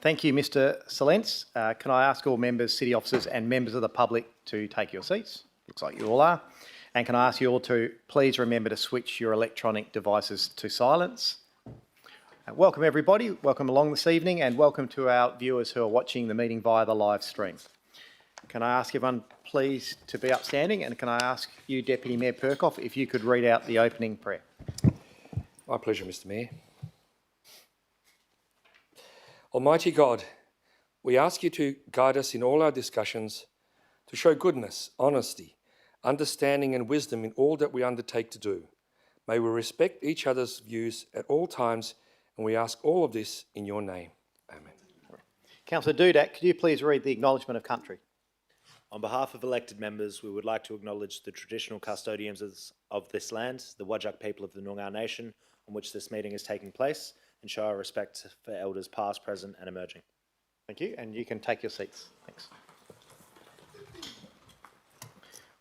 Thank you, Mr Salence. Can I ask all members, city officers and members of the public to take your seats? Looks like you all are. And can I ask you all to please remember to switch your electronic devices to silence. Welcome everybody, welcome along this evening, and welcome to our viewers who are watching the meeting via the live stream. Can I ask everyone please to be upstanding, and can I ask you, Deputy Mayor Perkoff, if you could read out the opening prayer? My pleasure, Mr Mayor. Almighty God, we ask you to guide us in all our discussions, to show goodness, honesty, understanding and wisdom in all that we undertake to do. May we respect each other's views at all times, and we ask all of this in your name. Amen. Councillor Dudak, could you please read the acknowledgement of country? On behalf of elected members, we would like to acknowledge the traditional custodians of this land, the Whadjuk people of the Noongar Nation, on which this meeting is taking place, and show our respect for elders past, present and emerging. Thank you, and you can take your seats. Thanks.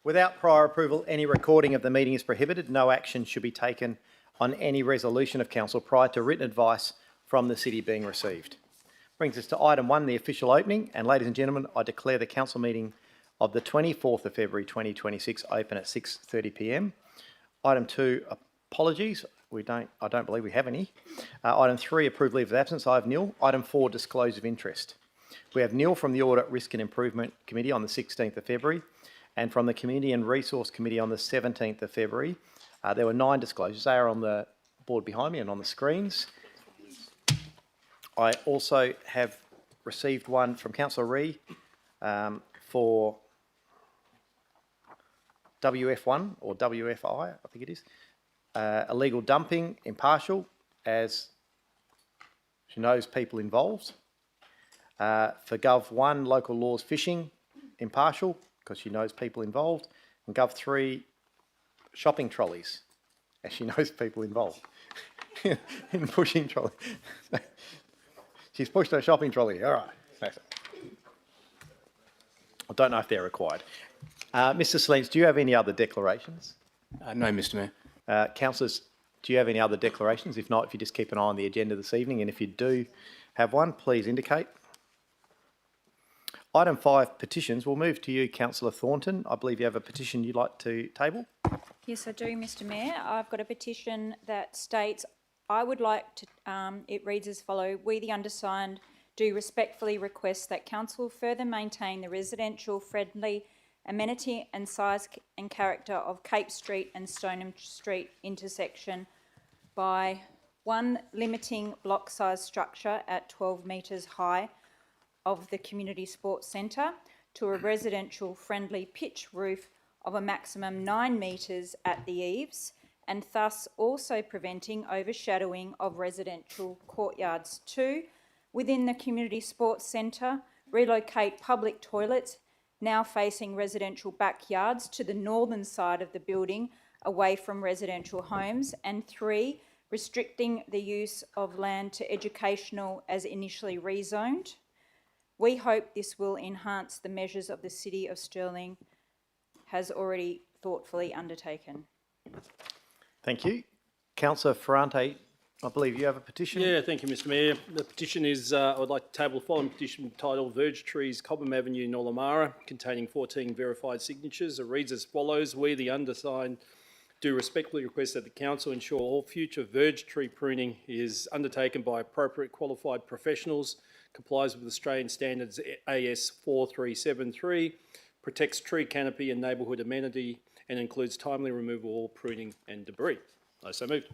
Without prior approval, any recording of the meeting is prohibited. No action should be taken on any resolution of council prior to written advice from the city being received. Brings us to item 1, the official opening. And ladies and gentlemen, I declare the council meeting of the 24th of February 2026 open at 6:30 p.m. Item 2, apologies. I don't believe we have any. Item 3, approved leave of absence. I have nil. Item 4, disclose of interest. We have nil from the Audit, Risk and Improvement Committee on the 16th of February and from the Community and Resource Committee on the 17th of February. There were 9 disclosures. They are on the board behind me and on the screens. I also have received one from Councillor Ree for WF1 or WFI, I think it is. Illegal dumping, impartial, as she knows people involved. For Gov1, local laws fishing, impartial, because she knows people involved. And Gov3, shopping trolleys, as she knows people involved. In pushing trolley. She's pushed her shopping trolley, all right. I don't know if they're required. Mr Salence, do you have any other declarations? No, Mr Mayor. Councillors, do you have any other declarations? If not, if you just keep an eye on the agenda this evening, and if you do have one, please indicate. Item 5, petitions. We'll move to you, Councillor Thornton. I believe you have a petition you'd like to table. Yes, I do, Mr Mayor. I've got a petition that states, I would like to, it reads as follows: we, the undersigned, do respectfully request that Council further maintain the residential friendly amenity and size and character of Cape Street and Stoneham Street intersection by 1, limiting block size structure at 12 metres high of the Community Sports Centre to a residential friendly pitch roof of a maximum 9 metres at the eaves, and thus also preventing overshadowing of residential courtyards. 2, within the Community Sports Centre, relocate public toilets now facing residential backyards to the northern side of the building away from residential homes. And 3, restricting the use of land to educational as initially rezoned. We hope this will enhance the measures of the City of Stirling has already thoughtfully undertaken. Thank you. Councillor Ferrante, I believe you have a petition. Yeah, thank you, Mr Mayor. The petition is, I would like to table the following petition titled Verge Trees, Cobham Avenue, Nollamara, containing 14 verified signatures. It reads as follows: we, the undersigned, do respectfully request that the Council ensure all future verge tree pruning is undertaken by appropriate qualified professionals, complies with Australian Standards AS 4373, protects tree canopy and neighbourhood amenity, and includes timely removal of all pruning and debris. I so moved.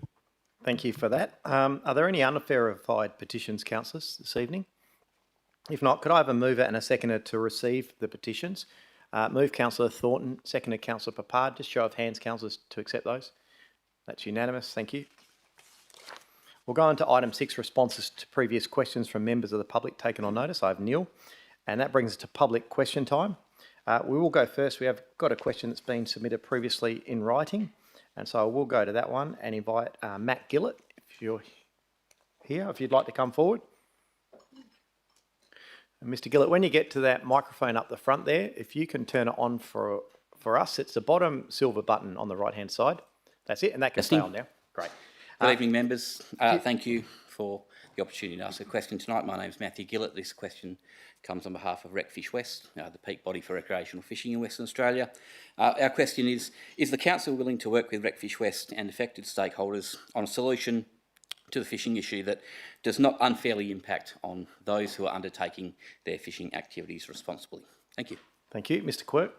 Thank you for that. Are there any unverified petitions, councillors, this evening? If not, could I have a mover and a seconder to receive the petitions? Move Councillor Thornton, seconded Councillor Papard. Just show of hands, councillors, to accept those. That's unanimous. Thank you. We'll go on to item 6, responses to previous questions from members of the public taken on notice. I have nil. And that brings us to public question time. We will go first. We have got a question that's been submitted previously in writing. And so I will go to that one and invite Matt Gillett, if you're here, if you'd like to come forward. And Mr Gillett, when you get to that microphone up the front there, if you can turn it on for us, it's the bottom silver button on the right-hand side. That's it, and that can stay on now. Great. Good evening, members. Thank you for the opportunity to ask a question tonight. My name is Matthew Gillett. This question comes on behalf of Recfish West, the peak body for recreational fishing in Western Australia. Our question is the Council willing to work with Recfish West and affected stakeholders on a solution to the fishing issue that does not unfairly impact on those who are undertaking their fishing activities responsibly? Thank you. Thank you. Mr Quirk.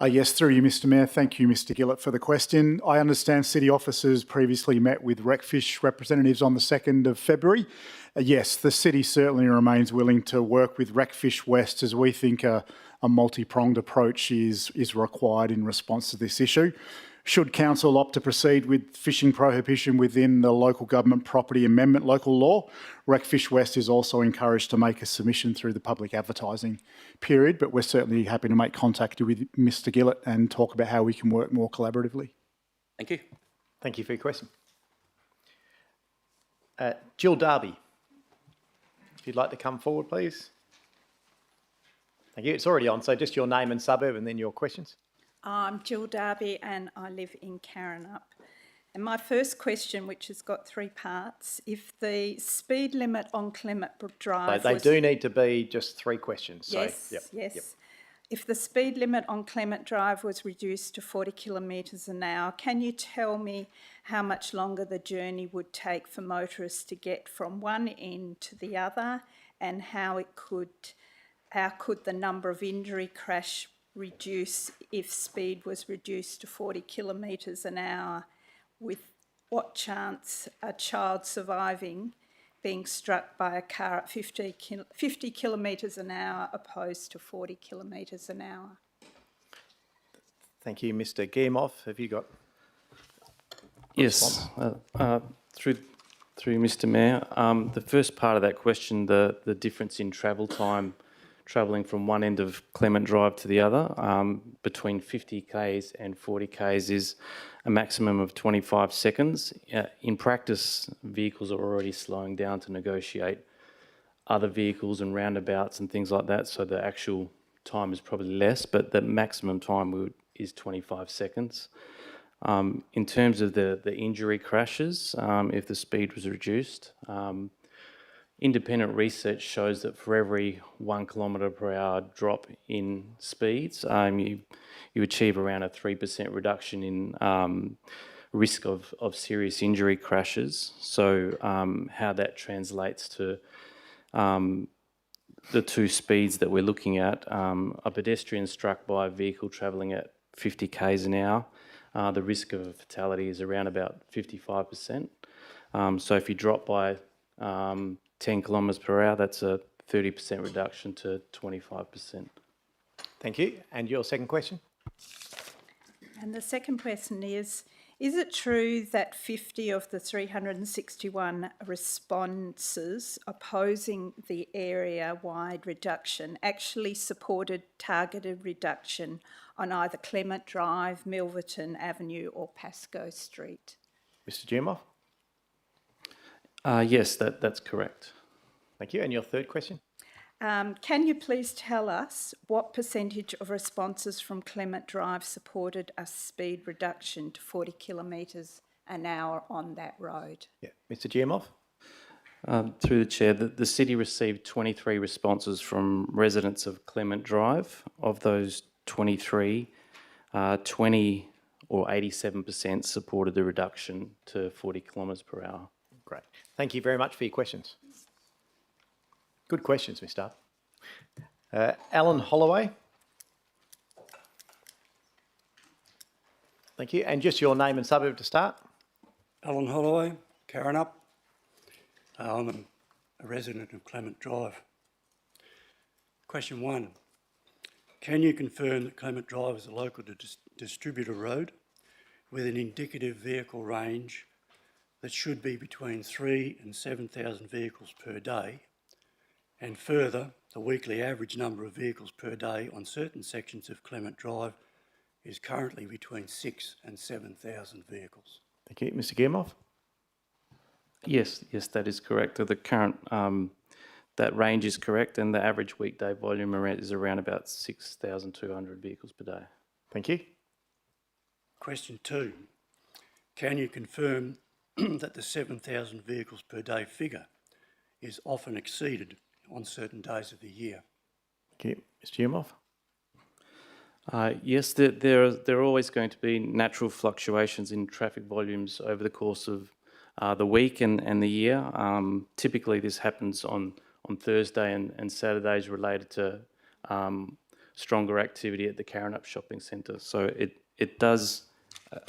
Yes, through you, Mr Mayor. Thank you, Mr Gillett, for the question. I understand city officers previously met with Recfish representatives on the 2nd of February. Yes, the city certainly remains willing to work with Recfish West, as we think a multi-pronged approach is required in response to this issue. Should council opt to proceed with fishing prohibition within the local government property amendment local law, Recfish West is also encouraged to make a submission through the public advertising period, but we're certainly happy to make contact with Mr Gillett and talk about how we can work more collaboratively. Thank you. Thank you for your question. Jill Darby, if you'd like to come forward, please. Thank you. It's already on, so just your name and suburb and then your questions. I'm Jill Darby and I live in Karrinyup. And my first question, which has got 3 parts, if the speed limit on Clement Drive They do need to be just 3 questions. Yes, so, yes. Yep. If the speed limit on Clement Drive was reduced to 40 kilometres an hour, can you tell me how much longer the journey would take for motorists to get from one end to the other, and how could the number of injury crash reduce if speed was reduced to 40 kilometres an hour, with what chance a child surviving being struck by a car at 50 kilometres an hour opposed to 40 kilometres an hour? Thank you. Mr Guillemot, have you got... Yes, through Mr Mayor. The first part of that question, the difference in travel time, travelling from one end of Clement Drive to the other, between 50 k's and 40 k's is a maximum of 25 seconds. In practice, vehicles are already slowing down to negotiate other vehicles and roundabouts and things like that, so the actual time is probably less, but the maximum time is 25 seconds. In terms of the injury crashes, if the speed was reduced, independent research shows that for every 1 kilometre per hour drop in speeds, you achieve around a 3% reduction in risk of serious injury crashes. So how that translates to the 2 speeds that we're looking at, a pedestrian struck by a vehicle travelling at 50 k's an hour, the risk of a fatality is around about 55%. So if you drop by 10 kilometres per hour, that's a 30% reduction to 25%. Thank you. And your second question? And the second question is it true that 50 of the 361 responses opposing the area-wide reduction actually supported targeted reduction on either Clement Drive, Milverton Avenue or Pascoe Street? Mr Guillemot? Yes, that's correct. Thank you. And your third question? Can you please tell us what percentage of responses from Clement Drive supported a speed reduction to 40 kilometres an hour on that road? Yeah. Mr Guillemot? Through the Chair, the city received 23 responses from residents of Clement Drive. Of those 23, 20 or 87% supported the reduction to 40 kilometres per hour. Great. Thank you very much for your questions. Good questions, Mr. Alan Holloway. Thank you. And just your name and suburb to start. Alan Holloway, Karrinyup. I'm a resident of Clement Drive. Question 1. Can you confirm that Clement Drive is a local distributor road with an indicative vehicle range that should be between 3,000 and 7,000 vehicles per day, and further, the weekly average number of vehicles per day on certain sections of Clement Drive is currently between 6,000 and 7,000 vehicles? Thank you. Mr Guillemot? Yes, that is correct. The current, that range is correct, and the average weekday volume is around about 6,200 vehicles per day. Thank you. Question 2. Can you confirm that the 7,000 vehicles per day figure is often exceeded on certain days of the year? Thank you. Mr. Yumov? Yes, there are always going to be natural fluctuations in traffic volumes over the course of the week and the year. Typically, this happens on Thursday and Saturdays related to stronger activity at the Karrinyup Shopping Centre. So it does,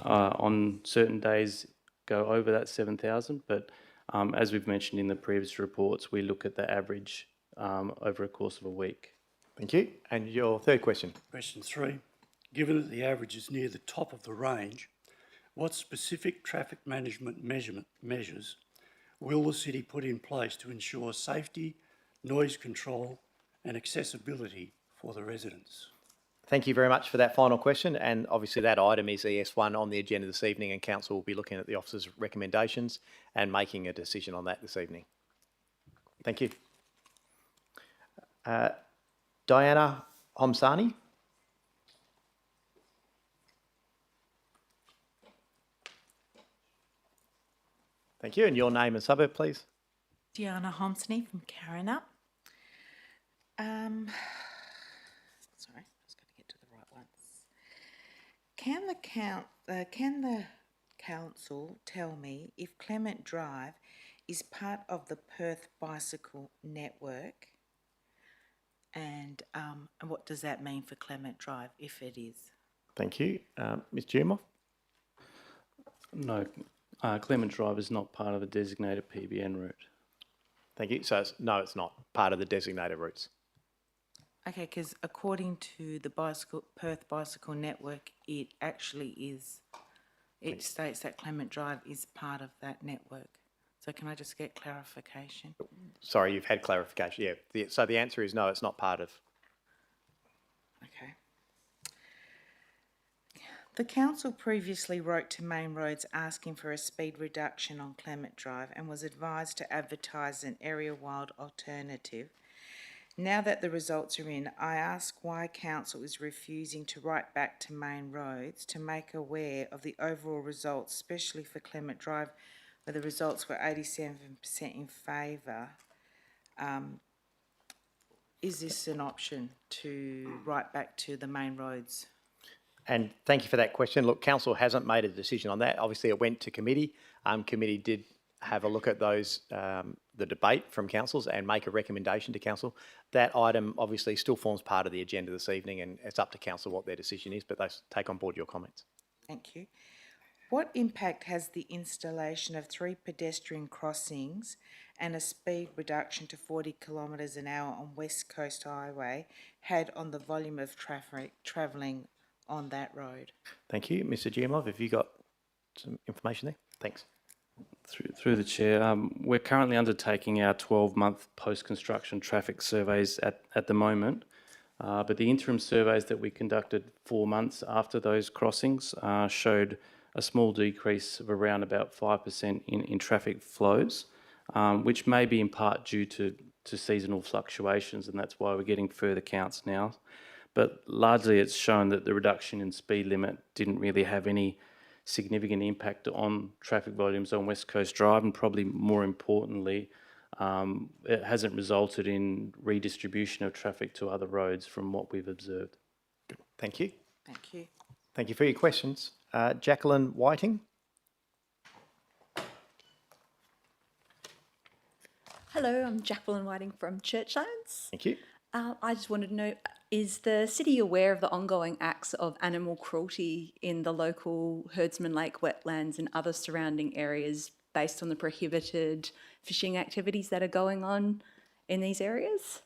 on certain days, go over that 7,000, but as we've mentioned in the previous reports, we look at the average over a course of a week. Thank you. And your third question? Question 3. Given that the average is near the top of the range, what specific traffic management measures will the city put in place to ensure safety, noise control and accessibility for the residents? Thank you very much for that final question. And obviously that item is ES1 on the agenda this evening, and Council will be looking at the officer's recommendations and making a decision on that this evening. Thank you. Diana Homsani. Thank you. And your name and suburb, please. Diana Homsney from Karrinyup. Sorry, I was going to get to the right ones. Can the council tell me if Clement Drive is part of the Perth Bicycle Network? And what does that mean for Clement Drive, if it is? Thank you. Mr. Yumov? No, Clement Drive is not part of a designated PBN route. Thank you. So, no, it's not part of the designated routes. Okay, because according to the Perth Bicycle Network, it actually is. It states that Clement Drive is part of that network. So can I just get clarification? Sorry, you've had clarification. Yeah. So the answer is no, it's not part of. Okay. The council previously wrote to Main Roads asking for a speed reduction on Clement Drive and was advised to advertise an area-wide alternative. Now that the results are in, I ask why council is refusing to write back to Main Roads to make aware of the overall results, especially for Clement Drive, where the results were 87% in favour. Is this an option to write back to the Main Roads? And thank you for that question. Look, Council hasn't made a decision on that. Obviously, it went to committee. Committee did have a look at those, the debate from councils and make a recommendation to Council. That item obviously still forms part of the agenda this evening, and it's up to Council what their decision is, but they take on board your comments. Thank you. What impact has the installation of 3 pedestrian crossings and a speed reduction to 40 kilometres an hour on West Coast Highway had on the volume of traffic travelling on that road? Thank you. Mr. Giamov, have you got some information there? Thanks. Through the chair, we're currently undertaking our 12-month post-construction traffic surveys at the moment, but the interim surveys that we conducted 4 months after those crossings showed a small decrease of around about 5% in traffic flows, which may be in part due to seasonal fluctuations, and that's why we're getting further counts now. But largely it's shown that the reduction in speed limit didn't really have any significant impact on traffic volumes on West Coast Drive, and probably more importantly, it hasn't resulted in redistribution of traffic to other roads from what we've observed. Thank you. Thank you. Thank you for your questions. Jacqueline Whiting. Hello, I'm Jacqueline Whiting from Churchlands. Thank you. I just wanted to know, is the city aware of the ongoing acts of animal cruelty in the local Herdsman Lake wetlands and other surrounding areas based on the prohibited fishing activities that are going on in these areas?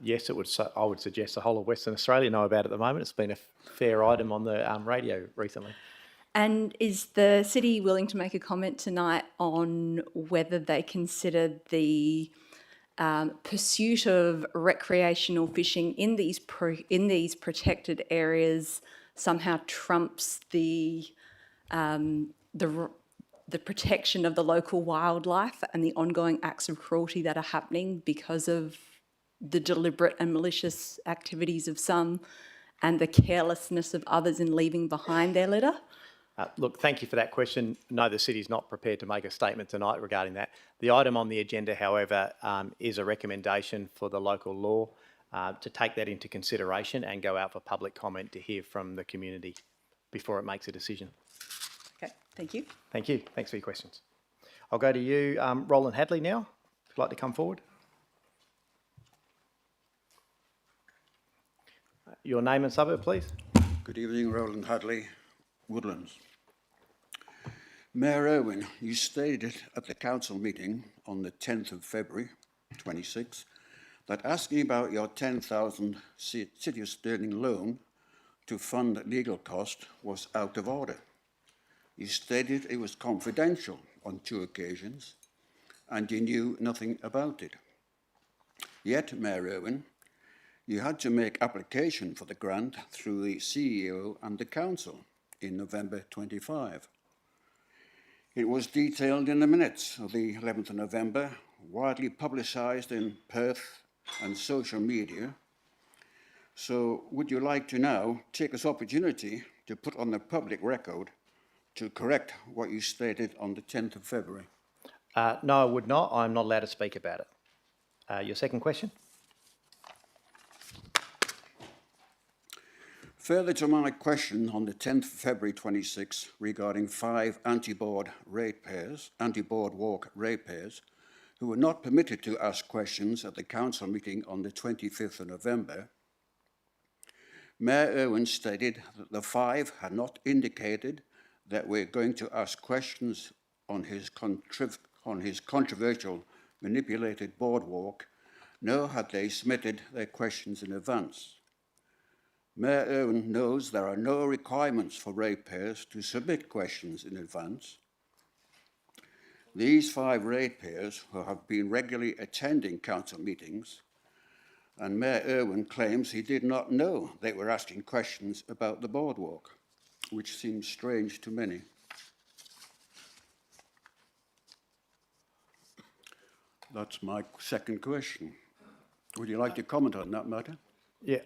Yes, I would suggest the whole of Western Australia know about it at the moment. It's been a fair item on the radio recently. And is the city willing to make a comment tonight on whether they consider the pursuit of recreational fishing in these protected areas somehow trumps the protection of the local wildlife and the ongoing acts of cruelty that are happening because of the deliberate and malicious activities of some and the carelessness of others in leaving behind their litter? Look, thank you for that question. No, the city is not prepared to make a statement tonight regarding that. The item on the agenda, however, is a recommendation for the local law to take that into consideration and go out for public comment to hear from the community before it makes a decision. Okay, thank you. Thank you. Thanks for your questions. I'll go to you, Roland Hadley now, if you'd like to come forward. Your name and suburb, please. Good evening, Roland Hadley, Woodlands. Mayor Irwin, you stated at the council meeting on the 10th of February 26 that asking about your 10,000 City of Stirling loan to fund legal costs was out of order. You stated it was confidential on 2 occasions and you knew nothing about it. Yet, Mayor Irwin, you had to make application for the grant through the CEO and the council in November 25. It was detailed in the minutes of the 11th of November, widely publicised in Perth and social media. So would you like to now take this opportunity to put on the public record to correct what you stated on the 10th of February? No, I would not. I'm not allowed to speak about it. Your second question? Further to my question on the 10th of February 26 regarding 5 anti-boardwalk ratepayers who were not permitted to ask questions at the council meeting on the 25th of November, Mayor Irwin stated that the 5 had not indicated that we're going to ask questions on his controversial manipulated boardwalk, nor had they submitted their questions in advance. Mayor Irwin knows there are no requirements for ratepayers to submit questions in advance. These 5 ratepayers who have been regularly attending council meetings, and Mayor Irwin claims he did not know they were asking questions about the boardwalk, which seems strange to many. That's my second question. Would you like to comment on that matter? Yeah.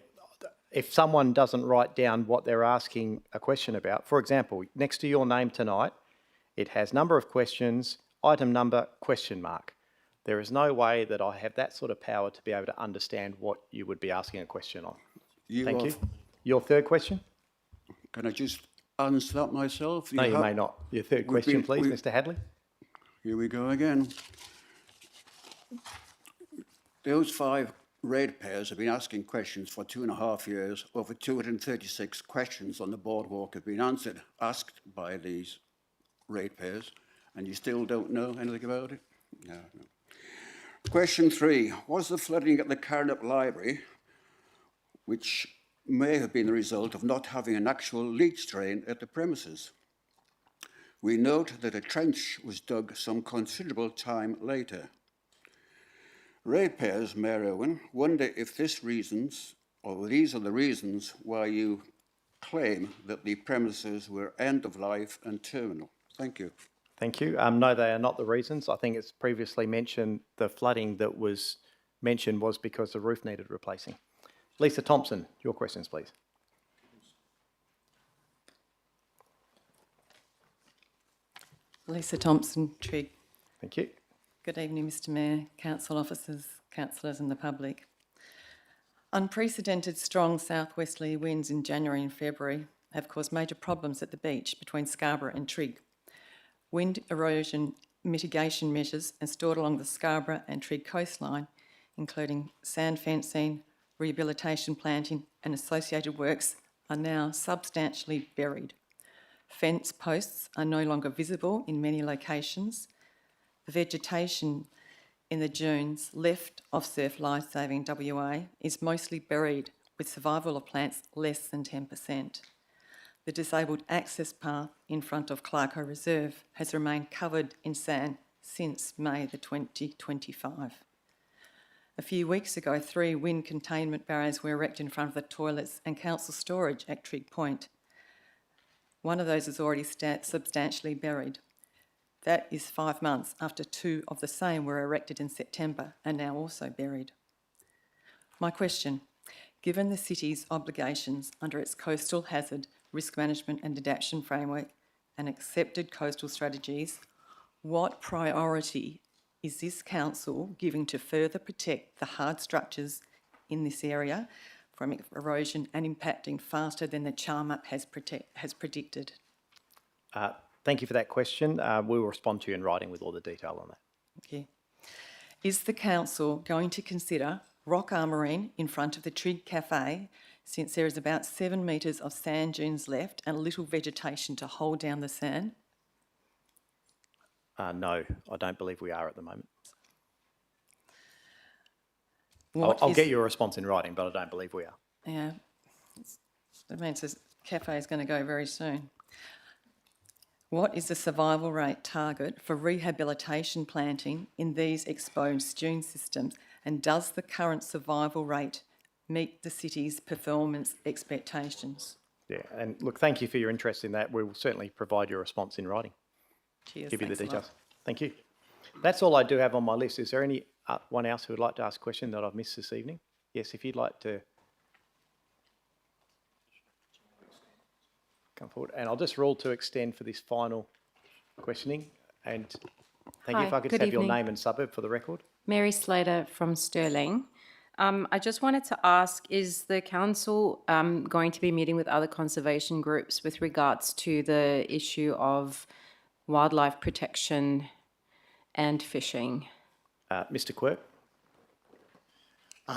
If someone doesn't write down what they're asking a question about, for example, next to your name tonight, it has number of questions, item number, question mark. There is no way that I have that sort of power to be able to understand what you would be asking a question on. Thank you. Your third question? Can I just answer that myself? No, you may not. Your third question, please, Mr. Hadley. Here we go again. Those 5 ratepayers have been asking questions for 2.5 years. Over 236 questions on the boardwalk have been asked by these ratepayers, and you still don't know anything about it? No. Question 3, was the flooding at the Carnup Library, which may have been the result of not having an actual leach drain at the premises? We note that a trench was dug some considerable time later. Ratepayers, Mayor Irwin, wonder if these are the reasons why you claim that the premises were end of life and terminal. Thank you. Thank you. No, they are not the reasons. I think it's previously mentioned the flooding that was mentioned was because the roof needed replacing. Lisa Thompson, your questions, please. Lisa Thompson, Trig. Thank you. Good evening, Mr Mayor, council officers, councillors and the public. Unprecedented strong southwesterly winds in January and February have caused major problems at the beach between Scarborough and Trigg. Wind erosion mitigation measures installed along the Scarborough and Trigg coastline, including sand fencing, rehabilitation planting and associated works, are now substantially buried. Fence posts are no longer visible in many locations. The vegetation in the dunes left of Surf Lifesaving WA is mostly buried, with survival of plants less than 10%. The disabled access path in front of Clarko Reserve has remained covered in sand since May the 2025. A few weeks ago, 3 wind containment barriers were erected in front of the toilets and council storage at Trigg Point. One of those is already substantially buried. That is 5 months after 2 of the same were erected in September and now also buried. My question, given the city's obligations under its Coastal Hazard Risk Management and Adaptation Framework, and accepted coastal strategies, what priority is this council giving to further protect the hard structures in this area from erosion and impacting faster than the CHARMUP has predicted? Thank you for that question. We'll respond to you in writing with all the detail on that. Thank you. Is the council going to consider rock armouring in front of the Trig Cafe, since there is about 7 metres of sand dunes left and little vegetation to hold down the sand? No, I don't believe we are at the moment. What I'll is- get you a response in writing, but I don't believe we are. Yeah, that means this cafe is going to go very soon. What is the survival rate target for rehabilitation planting in these exposed dune systems, and does the current survival rate meet the city's performance expectations? Yeah, and look, thank you for your interest in that. We will certainly provide your response in writing. Cheers. Give you the thanks a lot. details. Thank you. That's all I do have on my list. Is there anyone else who would like to ask a question that I've missed this evening? Yes, if you'd like to come forward. And I'll just rule to extend for this final questioning. And thank you. Hi, If I could good have your evening. name and suburb for the record. Mary Slater from Stirling. I just wanted to ask, is the council going to be meeting with other conservation groups with regards to the issue of wildlife protection and fishing? Mr. Quirk.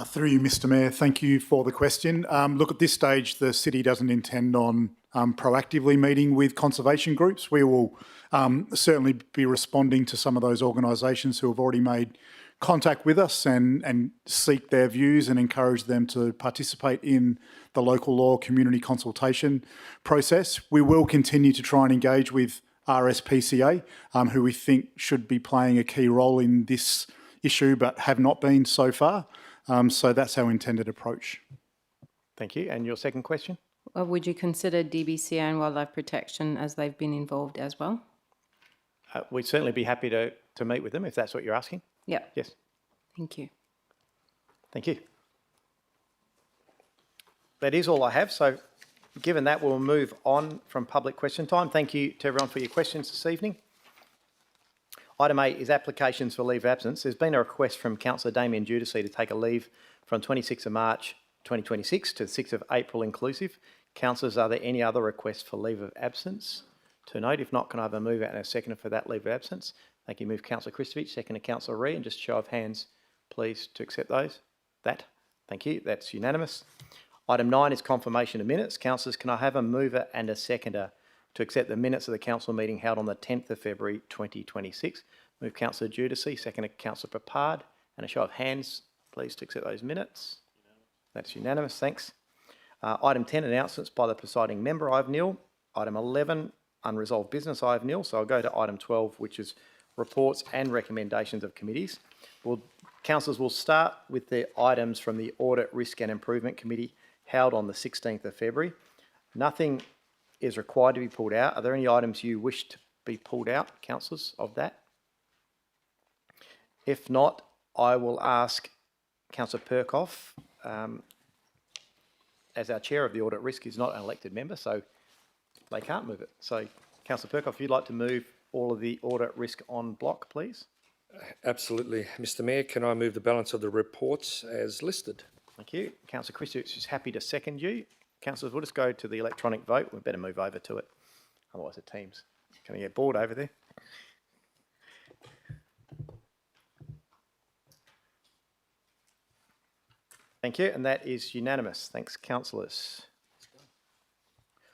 Through you, Mr Mayor, thank you for the question. Look, at this stage, the city doesn't intend on proactively meeting with conservation groups. We will certainly be responding to some of those organisations who have already made contact with us and seek their views and encourage them to participate in the local law community consultation process. We will continue to try and engage with RSPCA, who we think should be playing a key role in this issue but have not been so far. So that's our intended approach. Thank you. And your second question? Would you consider DBCA and wildlife protection as they've been involved as well? We'd certainly be happy to meet with them if that's what you're asking. Yeah. Yes. Thank you. Thank you. That is all I have. So given that, we'll move on from public question time. Thank you to everyone for your questions this evening. Item 8 is applications for leave of absence. There's been a request from Councillor Damien Giudice to take a leave from 26th of March 2026 to 6th of April inclusive. Councillors, are there any other requests for leave of absence? To note, if not, can I have a mover and a seconder for that leave of absence? Thank you. Move Councillor Kristovich, second to Councillor Ree, and just show of hands, please, to accept those. Thank you. That's unanimous. Item 9 is confirmation of minutes. Councillors, can I have a mover and a seconder to accept the minutes of the council meeting held on the 10th of February 2026? Move Councillor Giudice, second to Councillor Papard, and a show of hands, please, to accept those minutes. That's unanimous. Thanks. Item 10, announcements by the presiding member. I have nil. Item 11, unresolved business. I have nil. So I'll go to item 12, which is reports and recommendations of committees. Councillors, will start with the items from the Audit, Risk and Improvement Committee held on the 16th of February. Nothing is required to be pulled out. Are there any items you wish to be pulled out, councillors, of that? If not, I will ask Councillor Perkoff, as our chair of the Audit Risk, is not an elected member, so they can't move it. So, Councillor Perkoff, if you'd like to move all of the Audit Risk on block, please. Absolutely. Mr Mayor, can I move the balance of the reports as listed? Thank you. Councillor Kristovich is happy to second you. Councillors, we'll just go to the electronic vote. We better move over to it. Otherwise the team's going to get bored over there. Thank you, and that is unanimous. Thanks, councillors.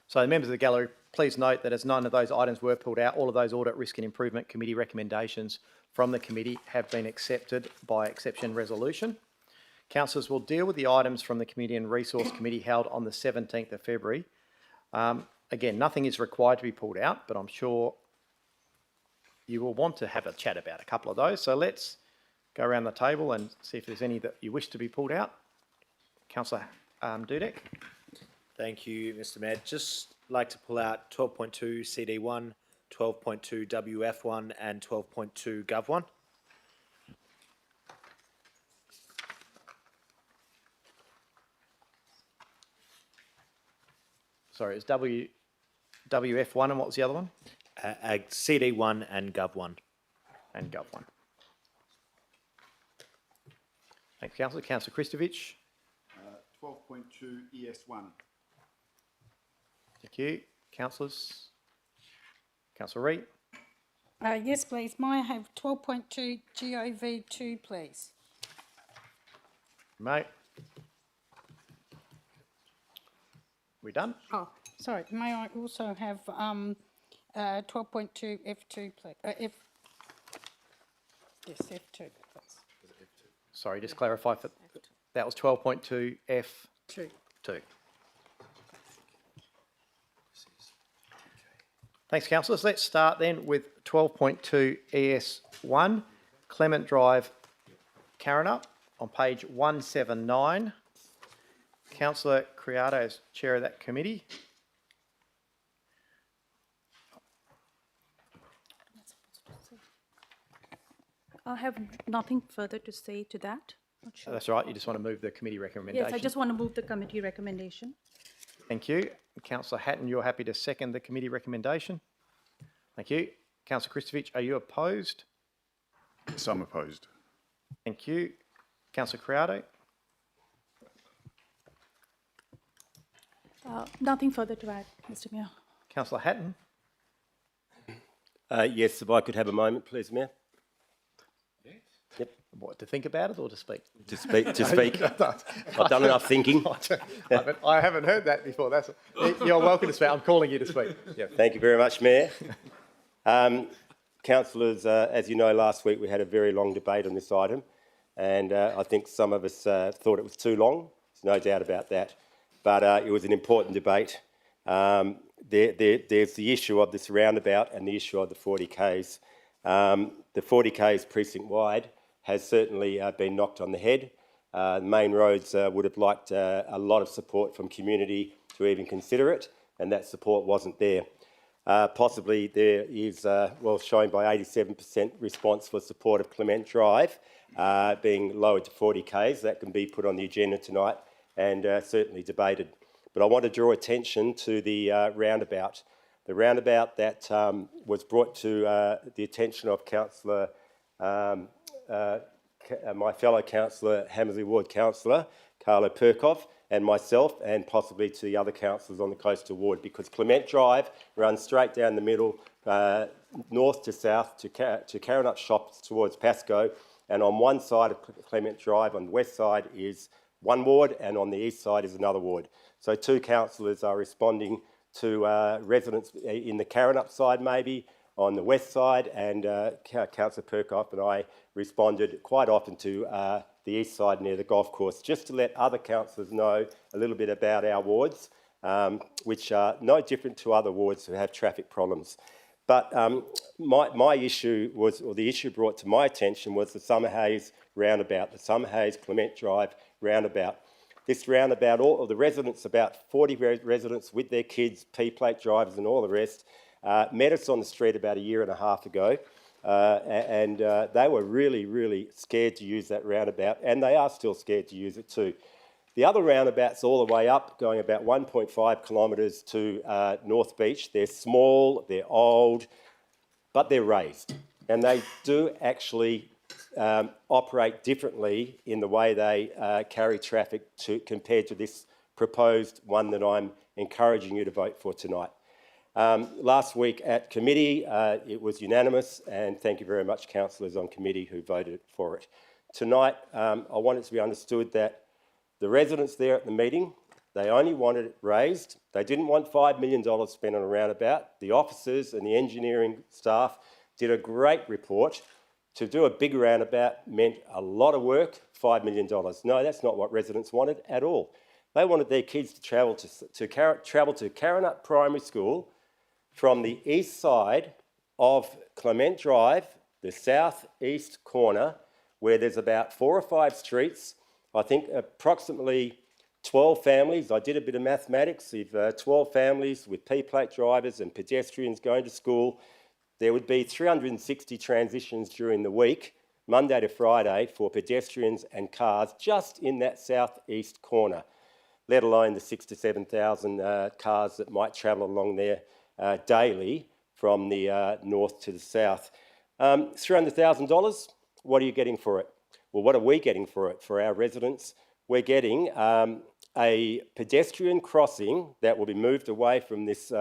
So, members of the gallery, please note that as none of those items were pulled out, all of those Audit, Risk and Improvement Committee recommendations from the committee have been accepted by exception resolution. Councillors, will deal with the items from the Community and Resource Committee held on the 17th of February. Again, nothing is required to be pulled out, but I'm sure you will want to have a chat about a couple of those. So let's go around the table and see if there's any that you wish to be pulled out. Councillor Dudek. Thank you, Mr Mayor. Just like to pull out 12.2 CD1, 12.2 WF1 and 12.2 Gov1. Sorry, it's WF1 and what was the other one? CD1 and Gov1. And Gov1. Thanks, Councillor. Councillor Kristovich. 12.2 ES1. Thank you. Councillors. Councillor Reid. Yes, please. May I have 12.2 GOV2, please? Mate. We done? Oh, sorry. May I also have 12.2 F2, please? Yes, F2, please. Sorry, just clarify. That was 12.2 F2. Thanks, councillors. Let's start then with 12.2 ES1, Clement Drive, Karrinyup, on page 179. Councillor Criado is chair of that committee. I have nothing further to say to that. Not sure. That's all right. You just want to move the committee recommendation. Yes, I just want to move the committee recommendation. Thank you. Councillor Hatton, you're happy to second the committee recommendation? Thank you. Councillor Kristovich, are you opposed? Yes, I'm opposed. Thank you. Councillor Criado? Nothing further to add, Mr. Mayor. Councillor Hatton? Yes, if I could have a moment, please, Mayor. Yep. What, to think about it or to speak? To speak. To speak. I've done enough thinking. I haven't heard that before. You're welcome to speak. I'm calling you to speak. Yeah. Thank you very much, Mayor. Councillors, as you know, last week we had a very long debate on this item, and I think some of us thought it was too long. There's no doubt about that. But it was an important debate. There's the issue of this roundabout and the issue of the 40Ks. The 40Ks precinct-wide has certainly been knocked on the head. The main roads would have liked a lot of support from community to even consider it, and that support wasn't there. Possibly there is, shown by 87% response for support of Clement Drive being lowered to 40Ks. That can be put on the agenda tonight and certainly debated. But I want to draw attention to the roundabout. The roundabout that was brought to the attention of Councillor, my fellow councillor, Hamersley Ward councillor, Carlo Perkov, and myself, and possibly to the other councillors on the coastal ward, because Clement Drive runs straight down the middle, north to south, to Karrinyup Shops towards Pascoe, and on one side of Clement Drive, on the west side, is one ward, and on the east side is another ward. So two councillors are responding to residents in the Karrinyup side, maybe, on the west side, and Councillor Perkov and I responded quite often to the east side near the golf course, just to let other councillors know a little bit about our wards, which are no different to other wards who have traffic problems. But my issue was, or the issue brought to my attention, was the Summerhays roundabout, the Summerhays Clement Drive roundabout. This roundabout, all of the residents, about 40 residents with their kids, P-plate drivers and all the rest, met us on the street about 1.5 years ago, and they were really, really scared to use that roundabout, and they are still scared to use it too. The other roundabouts all the way up, going about 1.5 kilometres to North Beach, they're small, they're old, but they're raised, and they do actually operate differently in the way they carry traffic compared to this proposed one that I'm encouraging you to vote for tonight. Last week at committee, it was unanimous, and thank you very much, councillors on committee who voted for it. Tonight, I want it to be understood that the residents there at the meeting, they only wanted it raised. They didn't want $5 million spent on a roundabout. The officers and the engineering staff did a great report. To do a big roundabout meant a lot of work, $5 million. No, that's not what residents wanted at all. They wanted their kids to travel to Karrinyup Primary School from the east side of Clement Drive, the south-east corner, where there's about 4 or 5 streets, I think approximately 12 families. I did a bit of mathematics. If 12 families with P-plate drivers and pedestrians going to school, there would be 360 transitions during the week, Monday to Friday, for pedestrians and cars just in that south-east corner, let alone the 6,000 to 7,000 cars that might travel along there daily from the north to the south. $300,000, what are you getting for it? Well, what are we getting for it, for our residents? We're getting a pedestrian crossing that will be moved away from this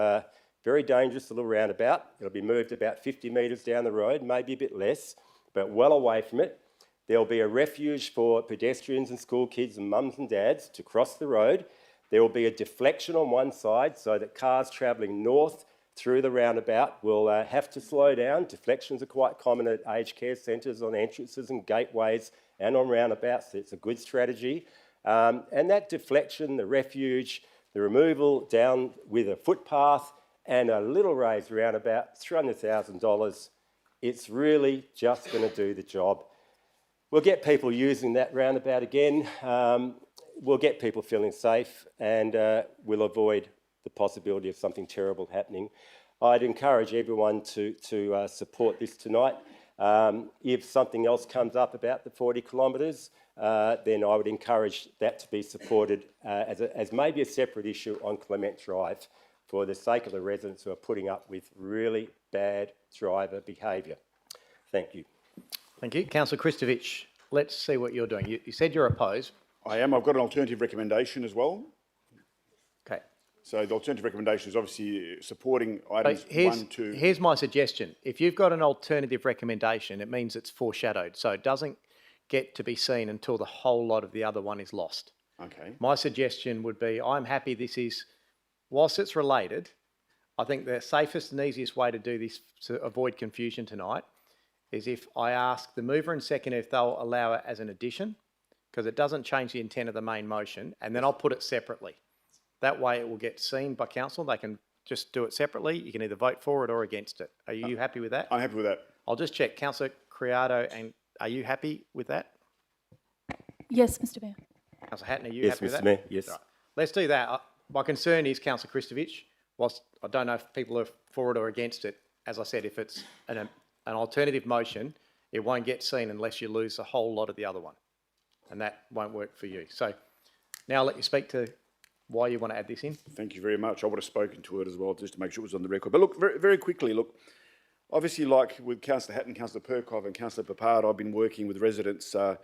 very dangerous little roundabout. It'll be moved about 50 metres down the road, maybe a bit less, but well away from it. There'll be a refuge for pedestrians and school kids and mums and dads to cross the road. There will be a deflection on one side so that cars travelling north through the roundabout will have to slow down. Deflections are quite common at aged care centres, on entrances and gateways and on roundabouts. So it's a good strategy. And that deflection, the refuge, the removal down with a footpath and a little raised roundabout, $300,000. It's really just going to do the job. We'll get people using that roundabout again. We'll get people feeling safe, and we'll avoid the possibility of something terrible happening. I'd encourage everyone to support this tonight. If something else comes up about the 40 kilometres, then I would encourage that to be supported as maybe a separate issue on Clement Drive for the sake of the residents who are putting up with really bad driver behaviour. Thank you. Thank you. Councillor Kristovich, let's see what you're doing. You said you're opposed. I am. I've got an alternative recommendation as well. Okay. So the alternative recommendation is obviously supporting items 1, 2... Here's my suggestion. If you've got an alternative recommendation, it means it's foreshadowed, so it doesn't get to be seen until the whole lot of the other one is lost. Okay. My suggestion would be, I'm happy this is, whilst it's related, I think the safest and easiest way to do this to avoid confusion tonight is if I ask the mover and seconder if they'll allow it as an addition, because it doesn't change the intent of the main motion, and then I'll put it separately. That way it will get seen by council. They can just do it separately. You can either vote for it or against it. Are you happy with that? I'm happy with that. I'll just check. Councillor Criado, and are you happy with that? Yes, Mr Mayor. Councillor Hatton, are you Yes, happy with Mr. that? Mayor, yes. Right. Let's do that. My concern is, Councillor Kristovich, whilst I don't know if people are for it or against it, as I said, if it's an alternative motion, it won't get seen unless you lose a whole lot of the other one. And that won't work for you. So now I'll let you speak to why you want to add this in. Thank you very much. I would have spoken to it as well, just to make sure it was on the record. But look, very, very quickly, look, obviously, like with Councillor Hatton, Councillor Perkov and Councillor Papard, I've been working with residents on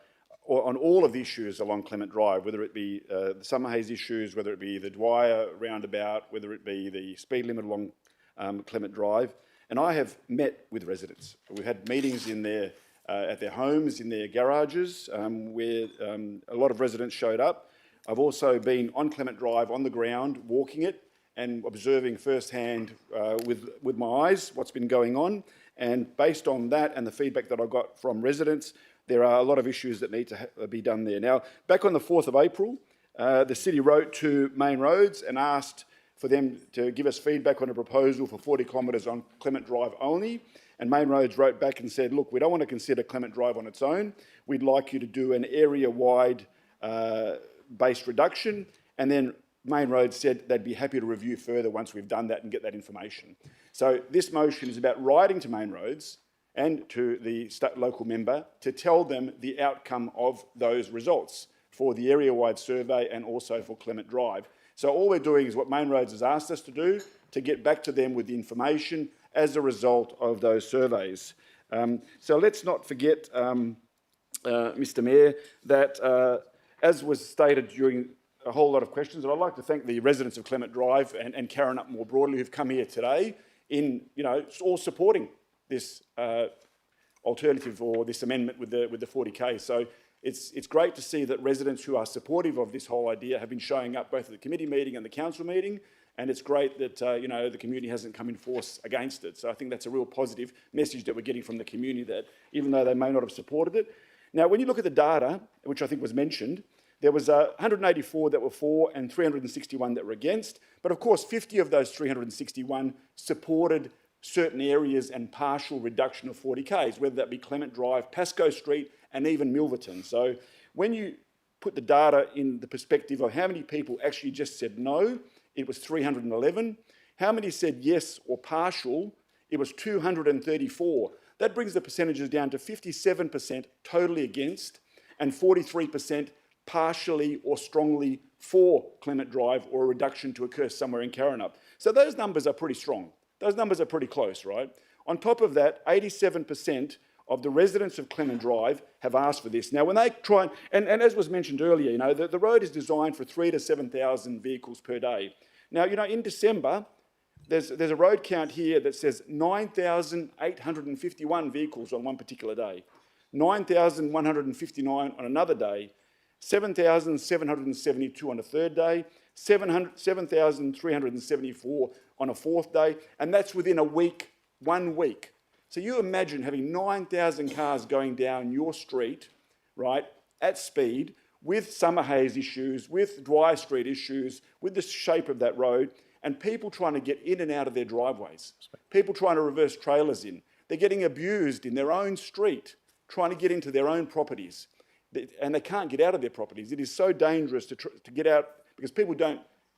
all of the issues along Clement Drive, whether it be the Summerhaze issues, whether it be the Dwyer roundabout, whether it be the speed limit along Clement Drive. And I have met with residents. We've had meetings in their at their homes, in their garages, where a lot of residents showed up. I've also been on Clement Drive on the ground, walking it and observing firsthand with my eyes what's been going on. And based on that and the feedback that I got from residents, there are a lot of issues that need to be done there. Now, back on the 4th of April, the city wrote to Main Roads and asked for them to give us feedback on a proposal for 40 kilometres on Clement Drive only. And Main Roads wrote back and said, look, we don't want to consider Clement Drive on its own. We'd like you to do an area-wide based reduction. And then Main Roads said they'd be happy to review further once we've done that and get that information. So this motion is about writing to Main Roads and to the local member to tell them the outcome of those results for the area-wide survey and also for Clement Drive. So all we're doing is what Main Roads has asked us to do, to get back to them with the information as a result of those surveys. So let's not forget, Mr Mayor, that as was stated during a whole lot of questions, and I'd like to thank the residents of Clement Drive and Karen Up more broadly who've come here today in, all supporting this alternative or this amendment with the 40K. So it's great to see that residents who are supportive of this whole idea have been showing up both at the committee meeting and the council meeting, and it's great that the community hasn't come in force against it. So I think that's a real positive message that we're getting from the community, that even though they may not have supported it. Now, when you look at the data, which I think was mentioned, there was 184 that were for and 361 that were against. But of course, 50 of those 361 supported certain areas and partial reduction of 40Ks, whether that be Clement Drive, Pascoe Street, and even Milverton. So when you put the data in the perspective of how many people actually just said no, it was 311. How many said yes or partial? It was 234. That brings the percentages down to 57% totally against and 43% partially or strongly for Clement Drive or a reduction to occur somewhere in Karrinyup. So those numbers are pretty strong. Those numbers are pretty close, right? On top of that, 87% of the residents of Clement Drive have asked for this. Now, when they try, and as was mentioned earlier, you know, the road is designed for 3,000 to 7,000 vehicles per day. Now, you know, in December, there's a road count here that says 9,851 vehicles on one particular day, 9,159 on another day, 7,772 on a third day, 7,374 on a fourth day, and that's within a week, 1 week. So you imagine having 9,000 cars going down your street, right, at speed, with summer haze issues, with dry street issues, with the shape of that road, and people trying to get in and out of their driveways, people trying to reverse trailers in. They're getting abused in their own street, trying to get into their own properties, and they can't get out of their properties. It is so dangerous to get out because people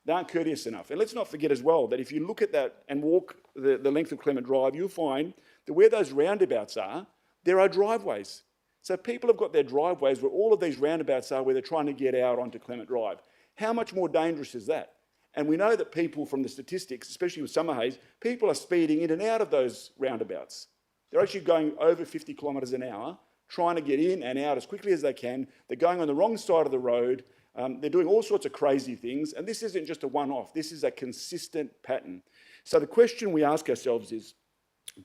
aren't courteous enough. And let's not forget as well that if you look at that and walk the length of Clement Drive, you'll find that where those roundabouts are, there are driveways. So people have got their driveways where all of these roundabouts are where they're trying to get out onto Clement Drive. How much more dangerous is that? And we know that people from the statistics, especially with summer haze, people are speeding in and out of those roundabouts. They're actually going over 50 kilometres an hour, trying to get in and out as quickly as they can. They're going on the wrong side of the road. They're doing all sorts of crazy things. And this isn't just a one-off. This is a consistent pattern. So the question we ask ourselves is,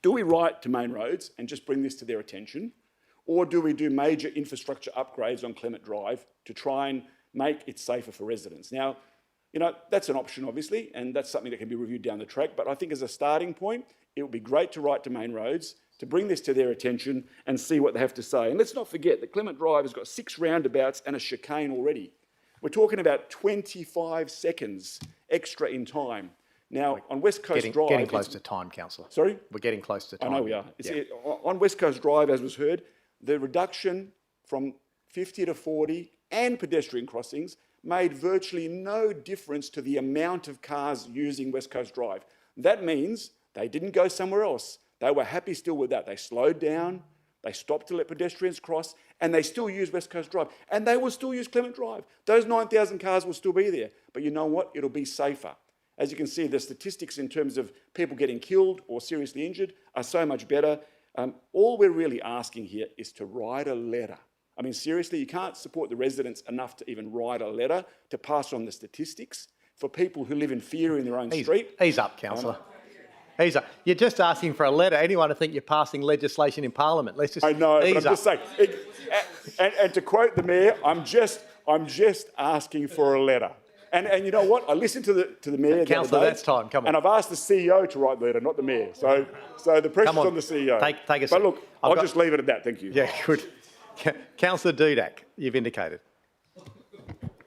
do we write to Main Roads and just bring this to their attention? Or do we do major infrastructure upgrades on Clement Drive to try and make it safer for residents? Now, you know, that's an option, obviously, and that's something that can be reviewed down the track. But I think as a starting point, it would be great to write to Main Roads to bring this to their attention and see what they have to say. And let's not forget that Clement Drive has got 6 roundabouts and a chicane already. We're talking about 25 seconds extra in time. Now, on West Coast Drive... Getting close to time, councillor. Sorry? We're getting close to time. I know we are. On West Coast Drive, as was heard, the reduction from 50 to 40 and pedestrian crossings made virtually no difference to the amount of cars using West Coast Drive. That means they didn't go somewhere else. They were happy still with that. They slowed down, they stopped to let pedestrians cross, and they still use West Coast Drive. And they will still use Clement Drive. Those 9,000 cars will still be there. But you know what? It'll be safer. As you can see, the statistics in terms of people getting killed or seriously injured are so much better. All we're really asking here is to write a letter. I mean, seriously, you can't support the residents enough to even write a letter to pass on the statistics for people who live in fear in their own street. Ease up, councillor. Ease up. You're just asking for a letter. Anyone to think you're passing legislation in Parliament? Let's just I know, ease but I'm just saying. And to quote the Mayor, I'm just asking for a letter. And you know what? I listened to the Mayor. Councillor, that's time. Come on. And I've asked the CEO to write the letter, not the Mayor. So the pressure's on the CEO. Take a seat. But look, I'll just leave it at that. Thank you. Yeah, good. Councillor Dudak, you've indicated.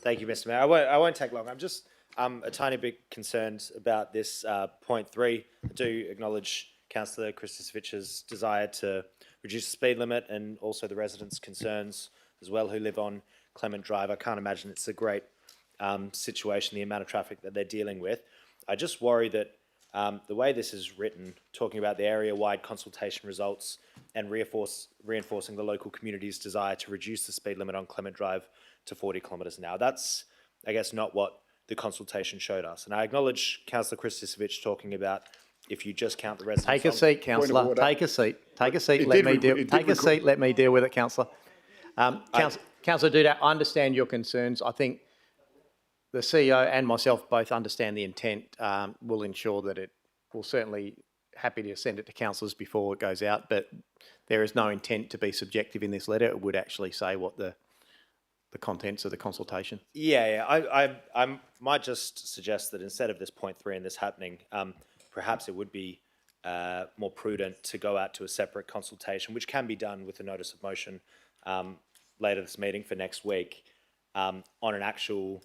Thank you, Mr. Mayor. I won't take long. I'm just a tiny bit concerned about this point 3. I do acknowledge Councillor Christosevich's desire to reduce the speed limit and also the residents' concerns as well who live on Clement Drive. I can't imagine it's a great situation, the amount of traffic that they're dealing with. I just worry that the way this is written, talking about the area-wide consultation results and reinforcing the local community's desire to reduce the speed limit on Clement Drive to 40 kilometres an hour. That's, I guess, not what the consultation showed us. And I acknowledge Councillor Christosevich talking about if you just count the residents... Take a seat, councillor. Take a seat. Take a seat. Let me deal with it, councillor. Councillor Dudak, I understand your concerns. I think the CEO and myself both understand the intent. We'll ensure that it will certainly happy to send it to councillors before it goes out, but there is no intent to be subjective in this letter. It would actually say what the contents of the consultation. Yeah. I might just suggest that instead of this point 3 and this happening, perhaps it would be more prudent to go out to a separate consultation, which can be done with a notice of motion later this meeting for next week, on an actual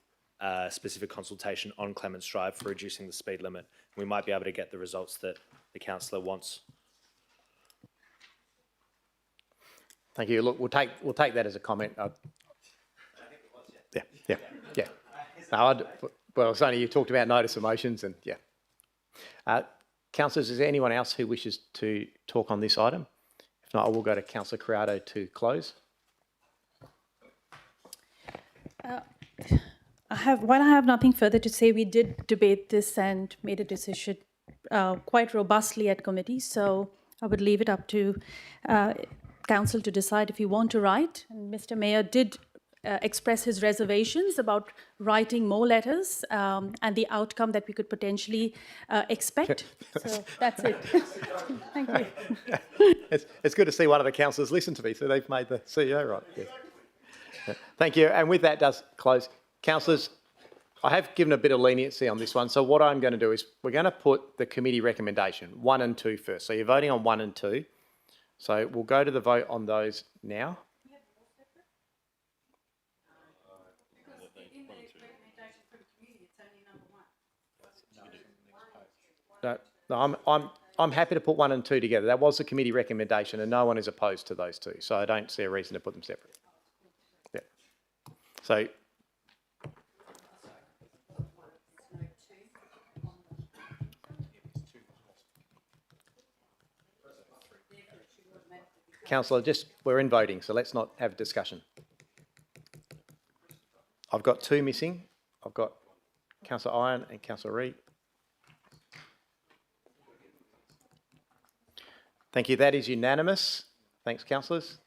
specific consultation on Clements Drive for reducing the speed limit. We might be able to get the results that the councillor wants. Thank you. Look, we'll take that as a comment. Yeah. No, well, it's only you talked about notice of motions and yeah. Councillors, is there anyone else who wishes to talk on this item? If not, I will go to Councillor Criado to close. I have nothing further to say. We did debate this and made a decision quite robustly at committee, so I would leave it up to council to decide if you want to write. And Mr. Mayor did express his reservations about writing more letters and the outcome that we could potentially expect. So that's it. Thank you. It's good to see one of the councillors listen to me, so they've made the CEO right. Yes. Yeah. Thank you. And with that does close. Councillors, I have given a bit of leniency on this one. So what I'm going to do is we're going to put the committee recommendation 1 and 2 first. So you're voting on 1 and 2. So we'll go to the vote on those now. No, I'm happy to put 1 and 2 together. That was the committee recommendation, and no one is opposed to those two. So I don't see a reason to put them separate. Yeah. So. Councillor, we're in voting, so let's not have a discussion. I've got 2 missing. I've got Councillor Iron and Councillor Reid. Thank you. That is unanimous. Thanks, councillors.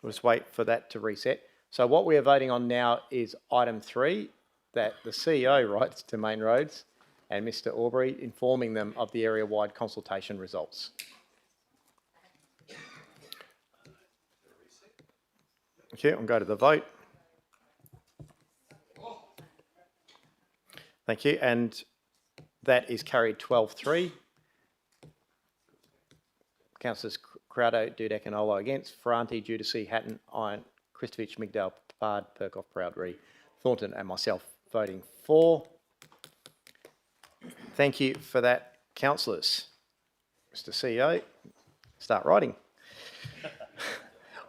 We'll just wait for that to reset. So what we are voting on now is item 3, that the CEO writes to Main Roads and Mr Aubrey, informing them of the area-wide consultation results. Okay, I'll go to the vote. Thank you, and that is carried 12-3. Councillors Crowdo, Dudek and Olo against. Ferranti, Giudice, Hatton, Iron, Kristovich, Migdal, Bard, Perkoff, Proudry, Thornton and myself voting for. Thank you for that, councillors. Mr CEO, start writing.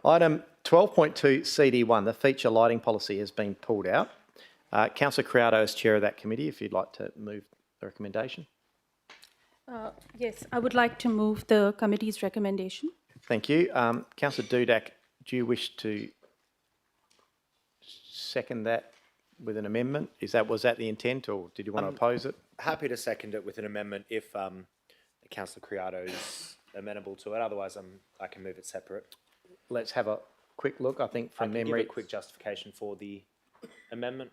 Item 12.2 CD1, the feature lighting policy has been pulled out. Councillor Crowdo is chair of that committee, if you'd like to move the recommendation. Yes, I would like to move the committee's recommendation. Thank you. Councillor Dudek, do you wish to second that with an amendment? Was that the intent, or did you want to oppose it? Happy to second it with an amendment if Councillor Criado is amenable to it. Otherwise, I can move it separate. Let's have a quick look. I think from memory, give a quick justification for the amendment.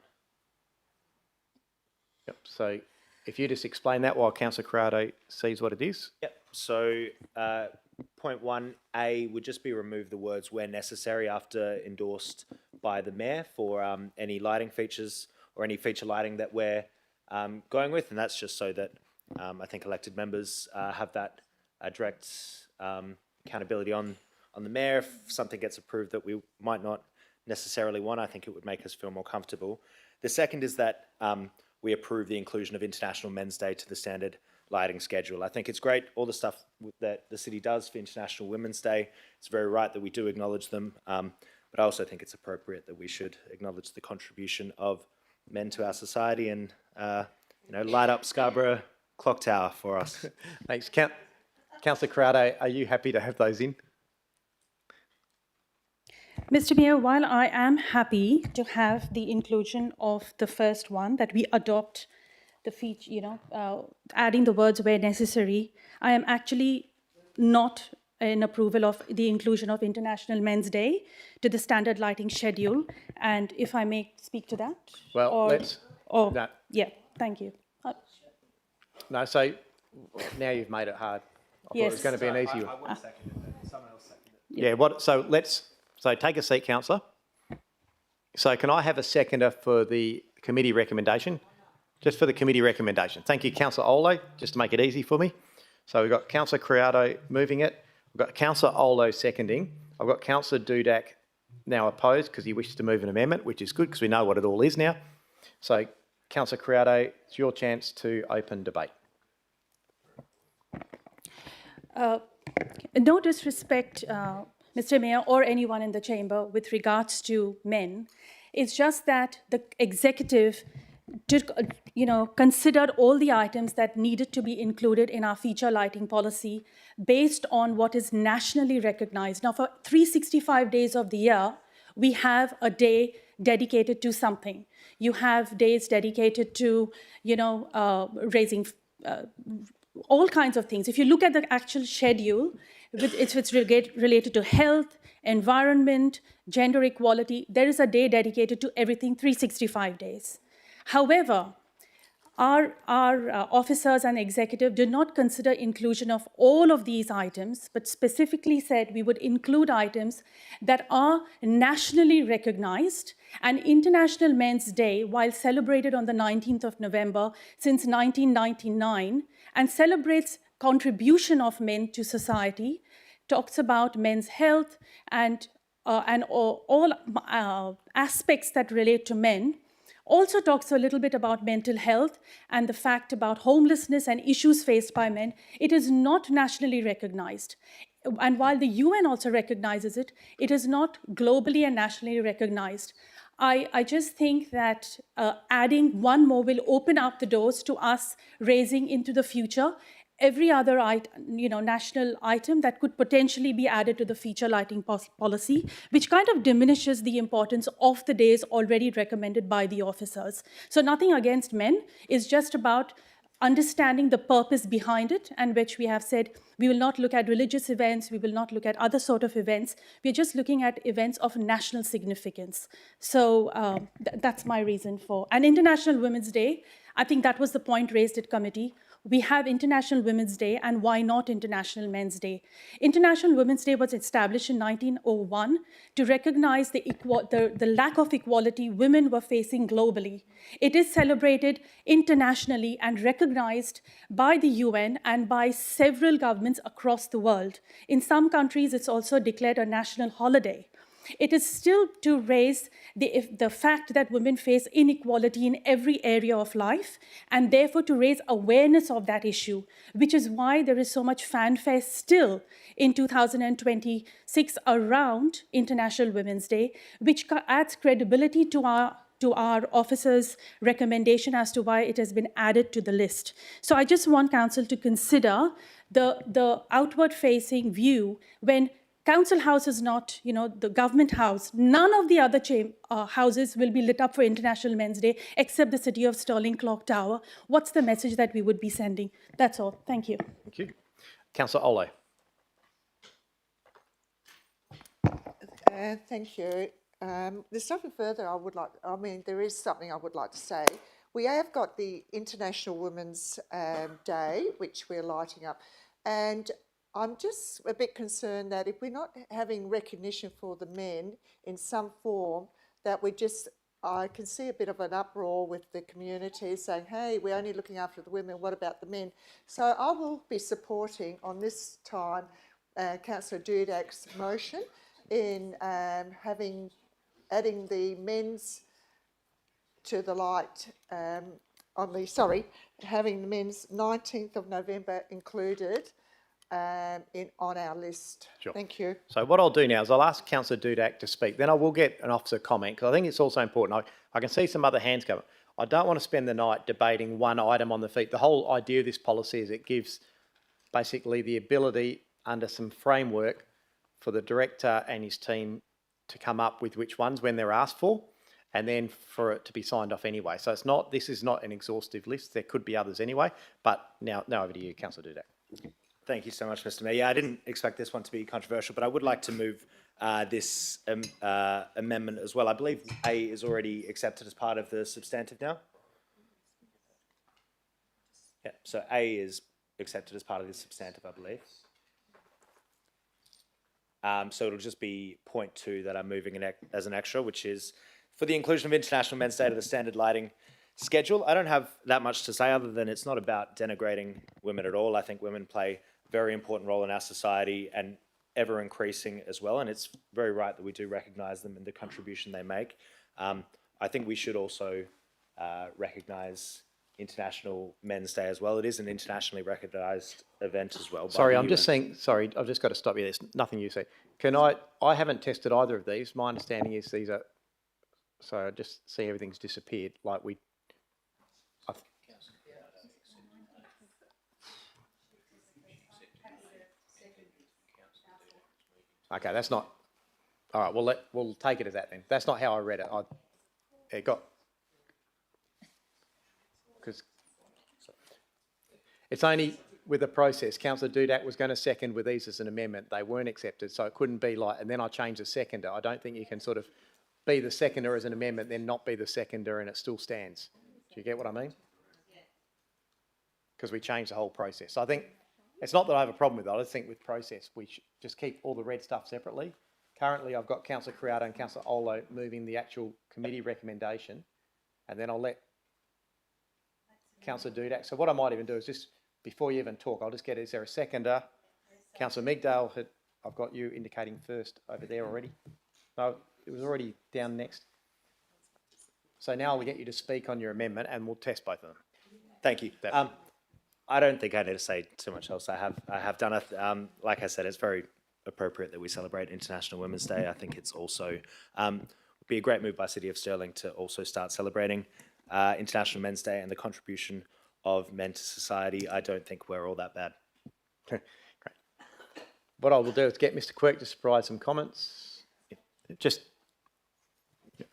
Yep. So if you just explain that while Councillor Criado sees what it is. Yep. So point 1A would just be remove the words where necessary after endorsed by the mayor for any lighting features or any feature lighting that we're going with, and that's just so that I think elected members have that direct accountability on the mayor. If something gets approved that we might not necessarily want, I think it would make us feel more comfortable. The second is that we approve the inclusion of International Men's Day to the standard lighting schedule. I think it's great, all the stuff that the city does for International Women's Day. It's very right that we do acknowledge them, but I also think it's appropriate that we should acknowledge the contribution of men to our society and light up Scarborough Clock Tower for us. Thanks. Councillor Crowdo, are you happy to have those in? Mr. Mayor, while I am happy to have the inclusion of the first one, that we adopt the feature, adding the words where necessary, I am actually not in approval of the inclusion of International Men's Day to the standard lighting schedule. And if I may speak to that? Well, let's... No. Yeah, thank you. No, so now you've made it hard. I thought it was going to be an easy one. I would have seconded it. Someone else seconded Yeah, it. so take a seat, councillor. So can I have a seconder for the committee recommendation? Just for the committee recommendation. Thank you, Councillor Olo, just to make it easy for me. So we've got Councillor Criado moving it. We've got Councillor Olo seconding. I've got Councillor Dudek now opposed because he wishes to move an amendment, which is good because we know what it all is now. So Councillor Criado, it's your chance to open debate. No disrespect, Mr. Mayor, or anyone in the chamber with regards to men. It's just that the executive considered all the items that needed to be included in our feature lighting policy based on what is nationally recognized. Now, for 365 days of the year, we have a day dedicated to something. You have days dedicated to, raising all kinds of things. If you look at the actual schedule, it's related to health, environment, gender equality. There is a day dedicated to everything, 365 days. However, our officers and executive did not consider inclusion of all of these items, but specifically said we would include items that are nationally recognized. And International Men's Day, while celebrated on the 19th of November since 1999, and celebrates contribution of men to society, talks about men's health and all aspects that relate to men, also talks a little bit about mental health and the fact about homelessness and issues faced by men. It is not nationally recognized. And while the UN also recognizes it, it is not globally and nationally recognized. I just think that adding one more will open up the doors to us raising into the future every other national item that could potentially be added to the feature lighting policy, which kind of diminishes the importance of the days already recommended by the officers. So nothing against men, it's just about understanding the purpose behind it, and which we have said we will not look at religious events, we will not look at other sort of events, we're just looking at events of national significance. So that's my reason for. And International Women's Day, I think that was the point raised at committee. We have International Women's Day, and why not International Men's Day? International Women's Day was established in 1901 to recognize the lack of equality women were facing globally. It is celebrated internationally and recognized by the UN and by several governments across the world. In some countries, it's also declared a national holiday. It is still to raise the fact that women face inequality in every area of life, and therefore to raise awareness of that issue, which is why there is so much fanfare still in 2026 around International Women's Day, which adds credibility to our officers' recommendation as to why it has been added to the list. So I just want Council to consider the outward-facing view when Council House is not, the government house. None of the other houses will be lit up for International Men's Day except the City of Stirling Clock Tower. What's the message that we would be sending? That's all. Thank you. Thank you. Councillor Ole. Thank you. There's something further there is something I would like to say. We have got the International Women's Day, which we're lighting up, and I'm just a bit concerned that if we're not having recognition for the men in some form, that I can see a bit of an uproar with the community saying, hey, we're only looking after the women, what about the men? So I will be supporting on this time Councillor Dudek's motion in adding the men's to the light having the men's 19th of November included on our list. Sure. Thank you. So what I'll do now is I'll ask Councillor Dudek to speak. Then I will get an officer comment, because I think it's also important. I can see some other hands coming. I don't want to spend the night debating one item on the feet. The whole idea of this policy is it gives basically the ability under some framework for the director and his team to come up with which ones when they're asked for, and then for it to be signed off anyway. So this is not an exhaustive list. There could be others anyway. But now over to you, Councillor Dudek. Thank you so much, Mr. Mayor. Yeah, I didn't expect this one to be controversial, but I would like to move this amendment as well. I believe A is already accepted as part of the substantive now. Yeah, so A is accepted as part of the substantive, I believe. So it'll just be point 2 that I'm moving as an extra, which is for the inclusion of International Men's Day to the standard lighting schedule. I don't have that much to say other than it's not about denigrating women at all. I think women play a very important role in our society and ever increasing as well. And it's very right that we do recognise them and the contribution they make. I think we should also recognise International Men's Day as well. It is an internationally recognised event as well. Sorry, I'm just saying, I've just got to stop you. There's nothing you say. I haven't tested either of these. My understanding is these are, so I just see everything's disappeared. Okay, that's not, all right, we'll take it as that then. That's not how I read it. Because It's only with the process. Councillor Dudak was going to second with these as an amendment. They weren't accepted, so it couldn't be like, and then I changed the seconder. I don't think you can sort of be the seconder as an amendment, then not be the seconder and it still stands. Do you get what I mean? Because we changed the whole process. So I think it's not that I have a problem with it. I just think with process, we should just keep all the red stuff separately. Currently, I've got Councillor Criado and Councillor Olo moving the actual committee recommendation, and then I'll let Councillor Dudak. So what I might even do is just, before you even talk, I'll just get, is there a seconder? Councillor Migdale, I've got you indicating first over there already. No, it was already down next. So now we'll get you to speak on your amendment and we'll test both of them. Thank you. I don't think I need to say too much else. I have done it. Like I said, it's very appropriate that we celebrate International Women's Day. I think it's also would be a great move by City of Stirling to also start celebrating International Men's Day and the contribution of men to society. I don't think we're all that bad. Okay, great. What I will do is get Mr. Quirk to provide some comments. Just,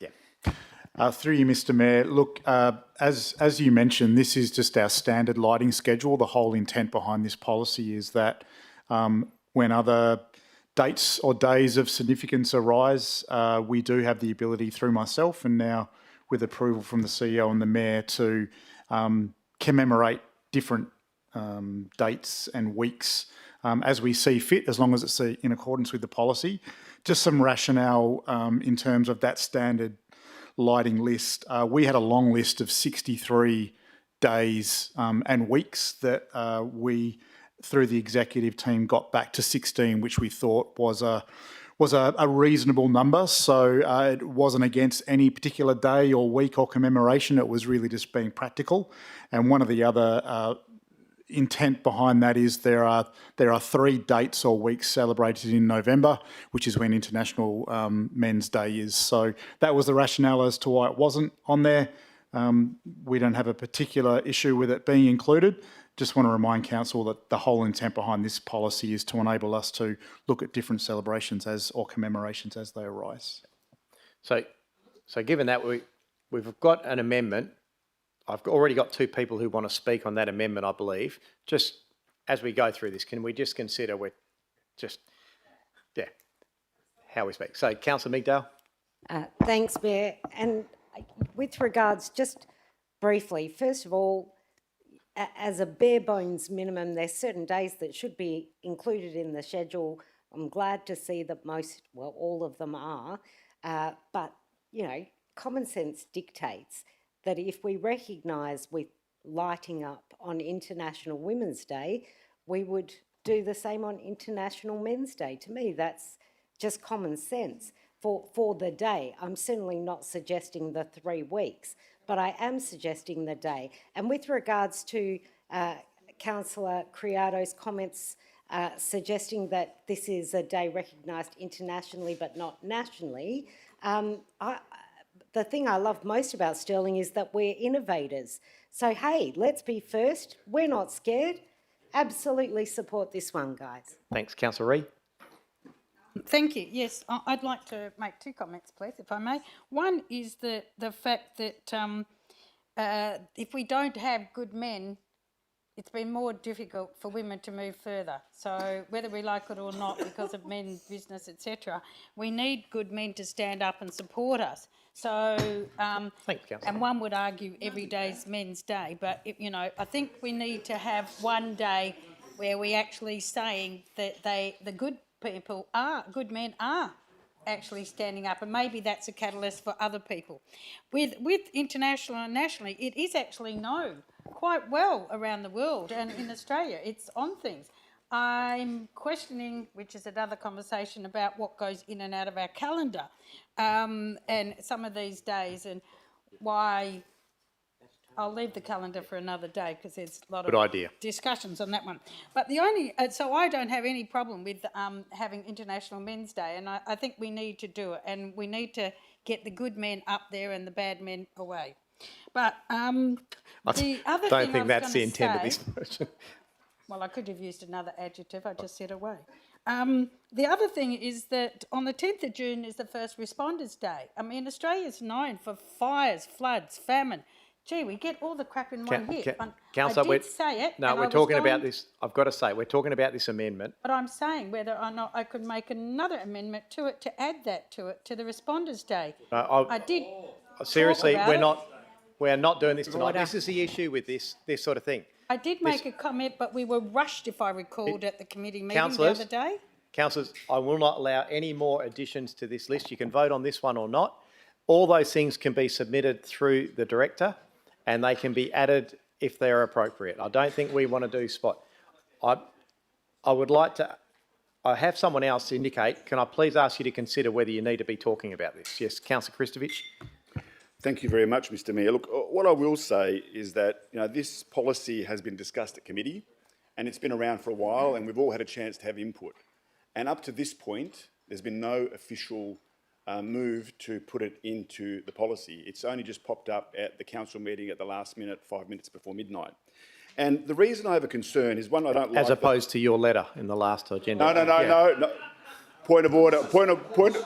yeah. Through you, Mr. Mayor. Look, as you mentioned, this is just our standard lighting schedule. The whole intent behind this policy is that when other dates or days of significance arise, we do have the ability through myself and now with approval from the CEO and the Mayor to commemorate different dates and weeks as we see fit, as long as it's in accordance with the policy. Just some rationale in terms of that standard lighting list. We had a long list of 63 days and weeks that we, through the executive team, got back to 16, which we thought was a reasonable number. So it wasn't against any particular day or week or commemoration. It was really just being practical. And one of the other intent behind that is there are 3 dates or weeks celebrated in November, which is when International Men's Day is. So that was the rationale as to why it wasn't on there. We don't have a particular issue with it being included. Just want to remind Council that the whole intent behind this policy is to enable us to look at different celebrations or commemorations as they arise. So given that we've got an amendment, I've already got 2 people who want to speak on that amendment, I believe. Just as we go through this, can we just consider how we speak? So, Councillor Migdale. Thanks, Mayor. And with regards, just briefly, first of all, as a bare bones minimum, there's certain days that should be included in the schedule. I'm glad to see that all of them are. But, common sense dictates that if we recognise with lighting up on International Women's Day, we would do the same on International Men's Day. To me, that's just common sense for the day. I'm certainly not suggesting the 3 weeks, but I am suggesting the day. And with regards to Councillor Criado's comments suggesting that this is a day recognised internationally but not nationally, the thing I love most about Stirling is that we're innovators. So, hey, let's be first. We're not scared. Absolutely support this one, guys. Thanks. Councillor Ree. Thank you. Yes, I'd like to make 2 comments, please, if I may. One is the fact that if we don't have good men, it's been more difficult for women to move further. So whether we like it or not, because of men's business, etc., we need good men to stand up and support us. So, thanks, Councillor. And one would argue every day's Men's Day, but I think we need to have one day where we actually saying that the good men are actually standing up, and maybe that's a catalyst for other people. With international and nationally, it is actually known quite well around the world, and in Australia it's on things. I'm questioning, which is another conversation, about what goes in and out of our calendar and some of these days, and why. I'll leave the calendar for another day because there's a lot of discussions on that one. But the only, so I don't have any problem with having International Men's Day, and I think we need to do it, and we need to get the good men up there and the bad men away. But the other thing I think that's the intent of this motion. Well, I could have used another adjective. I just said away. The other thing is that on the 10th of June is the First Responders Day. I mean, Australia's known for fires, floods, famine, Gee, we get all the crap in one hit. Councillor, I did say it. No, and we're I was talking about going- this. I've got to say, we're talking about this amendment. But I'm saying whether or not I could make another amendment to it to add that to it, to the Responders' Day. I did. Seriously, talk about we're not doing this tonight. Order. This is the issue with this sort of thing. I did make a comment, but we were rushed, if I recalled, at the committee meeting the Councillors, other day. Councillors, I will not allow any more additions to this list. You can vote on this one or not. All those things can be submitted through the director and they can be added if they're appropriate. I don't think we want to do spot. I would like to, I have someone else indicate, can I please ask you to consider whether you need to be talking about this? Yes, Councillor Kristovich. Thank you very much, Mr Mayor. Look, what I will say is that this policy has been discussed at committee and it's been around for a while and we've all had a chance to have input. And up to this point, there's been no official move to put it into the policy. It's only just popped up at the council meeting at the last minute, 5 minutes before midnight. And the reason I have a concern is, one, I don't like... As opposed to your letter in the last agenda. No. Point of order, point of order,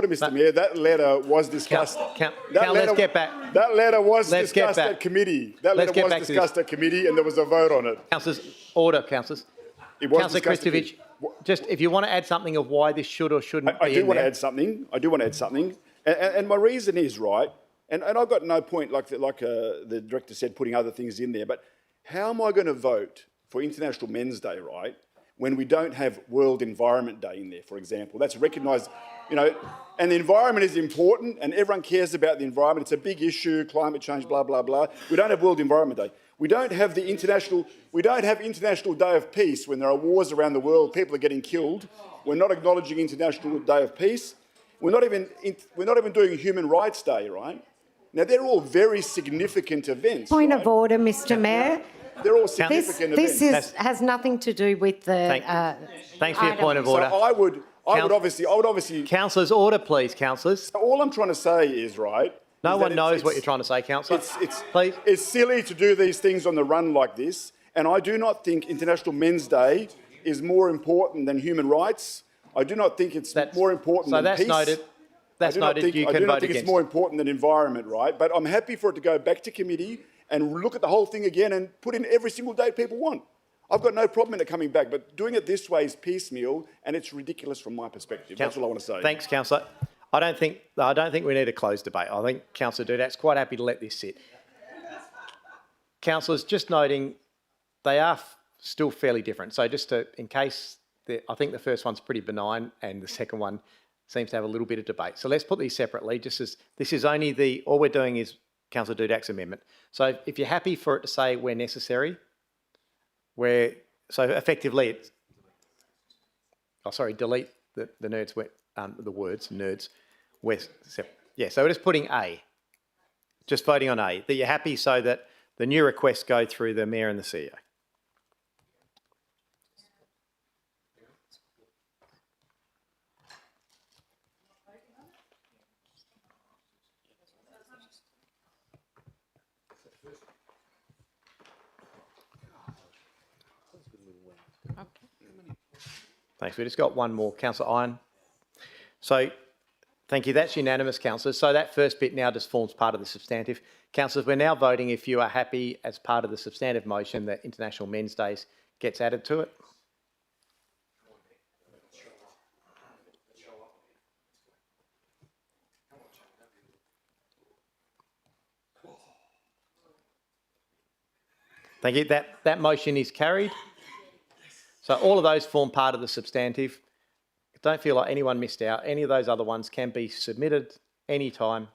Mr Mayor. That letter was discussed. Let's get back. That letter was discussed at committee. That letter was discussed at committee and there was a vote on it. Councillors, order, councillors. Councillor Kristovich, just if you want to add something of why this should or shouldn't be I do want to add something. And my reason is, right, and I've got no point, like the director said, putting other things in there, but how am I going to vote for International Men's Day, right, when we don't have World Environment Day in there, for example? That's recognised, and the environment is important and everyone cares about the environment. It's a big issue, climate change, blah, blah, blah. We don't have World Environment Day. We don't have International Day of Peace when there are wars around the world, people are getting killed. We're not acknowledging International Day of Peace. We're not even doing Human Rights Day, right? Now, they're all very significant events. Point of order, Mr Mayor. They're all significant events. This has nothing to do with the... Thanks for your point of order. So I would obviously... Councillors, order please, councillors. All I'm trying to say is, right... No one knows what you're trying to say, councillor. Please. It's silly to do these things on the run like this, and I do not think International Men's Day is more important than human rights. I do not think it's more important than peace. Noted. That's noted. You can vote against. I do not think it's more important than environment, right? But I'm happy for it to go back to committee and look at the whole thing again and put in every single date people want. I've got no problem in it coming back, but doing it this way is piecemeal, and it's ridiculous from my perspective. That's all I want to say. Thanks, councillor. I don't think we need a closed debate. I think Councillor Dudak's quite happy to let this sit. Councillors, just noting, they are still fairly different. So just in case, I think the first one's pretty benign and the second one seems to have a little bit of debate. So let's put these separately, just as this is only all we're doing is Councillor Dudak's amendment. So if you're happy for it to say where necessary, so effectively it's, delete the nerds, the words, nerds, west, yeah, so we're just putting A, just voting on A, that you're happy so that the new requests go through the Mayor and the CEO. Thanks. We just got one more. Councillor Iron. So, thank you. That's unanimous, councillors. So that first bit now just forms part of the substantive. Councillors, we're now voting if you are happy as part of the substantive motion that International Men's Days gets added to it. Thank you. That motion is carried. So all of those form part of the substantive. Don't feel like anyone missed out. Any of those other ones can be submitted anytime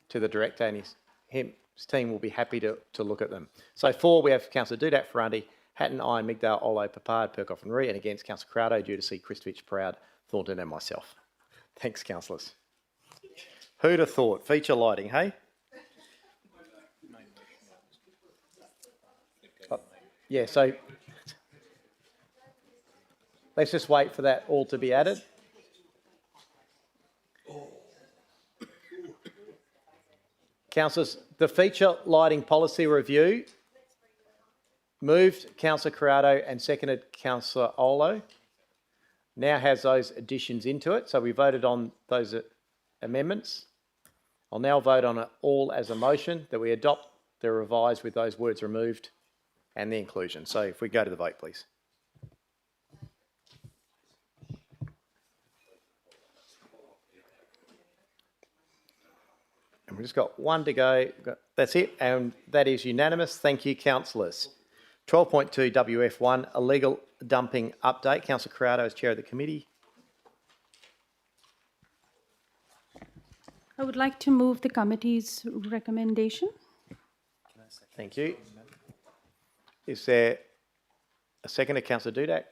to the director and his team will be happy to look at them. So for, we have Councillor Dudak, Ferranti, Hatton, Iron, Migdale, Olo, Papard, Perkoff and Ree, and against Councillor Crowdo, due to see Kristovich, Proud, Thornton and myself. Thanks, councillors. Who'd have thought? Feature lighting, hey? Yeah, so let's just wait for that all to be added. Councillors, the feature lighting policy review, moved Councillor Corrado and seconded Councillor Olo, now has those additions into it. So we voted on those amendments. I'll now vote on it all as a motion that we adopt the revised with those words removed and the inclusion. So if we go to the vote, please. And we've just got one to go. That's it, and that is unanimous. Thank you, councillors. 12.2 WF1, illegal dumping update. Councillor Corrado as chair of the committee. I would like to move the committee's recommendation. Thank you. Is there a seconder, Councillor Dudek?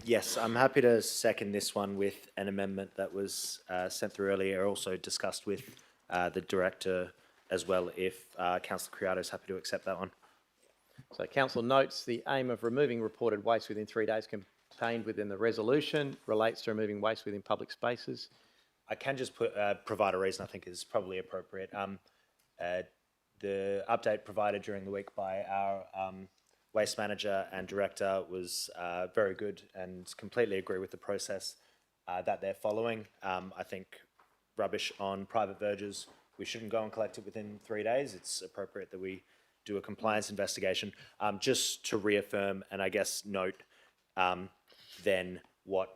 Yes, I'm happy to second this one with an amendment that was sent through earlier, also discussed with the director as well, if Councillor Criado is happy to accept that one. So council notes the aim of removing reported waste within 3 days contained within the resolution relates to removing waste within public spaces. I can just provide a reason I think is probably appropriate. The update provided during the week by our waste manager and director was very good and completely agree with the process that they're following. I think rubbish on private verges, we shouldn't go and collect it within 3 days. It's appropriate that we do a compliance investigation. Just to reaffirm and I guess note then what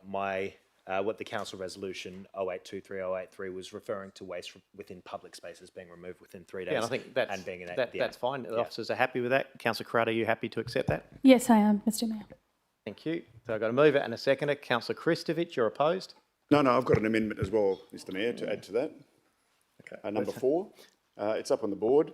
the council resolution 0823-083 was referring to waste within public spaces being removed within 3 days. Yeah, and I think that's, and being that's fine. The officers are happy with that. Councillor Corrado, are you happy to accept that? Yes, I am, Mr. Mayor. Thank you. So I've got a mover and a seconder. Councillor Kristovich, you're opposed? No, I've got an amendment as well, Mr Mayor, to add to that. Okay. Number 4, it's up on the board.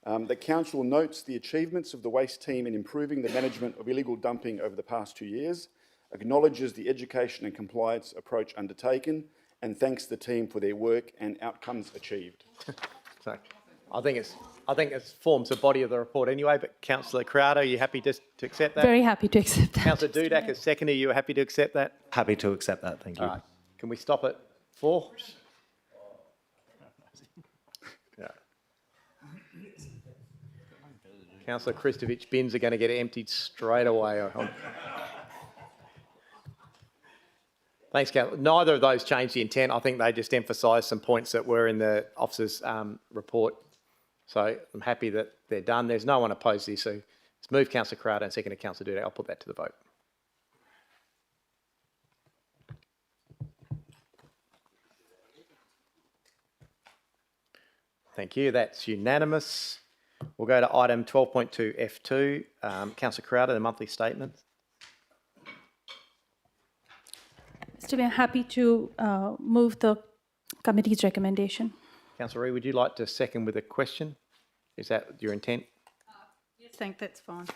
The council notes the achievements of the waste team in improving the management of illegal dumping over the past 2 years, acknowledges the education and compliance approach undertaken, and thanks the team for their work and outcomes achieved. So I think it forms the body of the report anyway, but Councillor Criado, are you happy to accept that? Very happy to accept that. Councillor Dudek as seconder, you are happy to accept that? Happy to accept that, thank you. All right. Can we stop at 4? Yeah. Councillor Kristovich bins are going to get emptied straight away. Thanks, Councillor. Neither of those changed the intent. I think they just emphasised some points that were in the officer's report. So I'm happy that they're done. There's no one opposed to this. So let's move Councillor Corrado and second to Councillor Dudek. I'll put that to the vote. Thank you. That's unanimous. We'll go to item 12.2 F2. Councillor Corrado, the monthly statement. Mr. Mayor, happy to move the committee's recommendation. Councillor Reid, would you like to second with a question? Is that your intent? Yes, I think that's fine.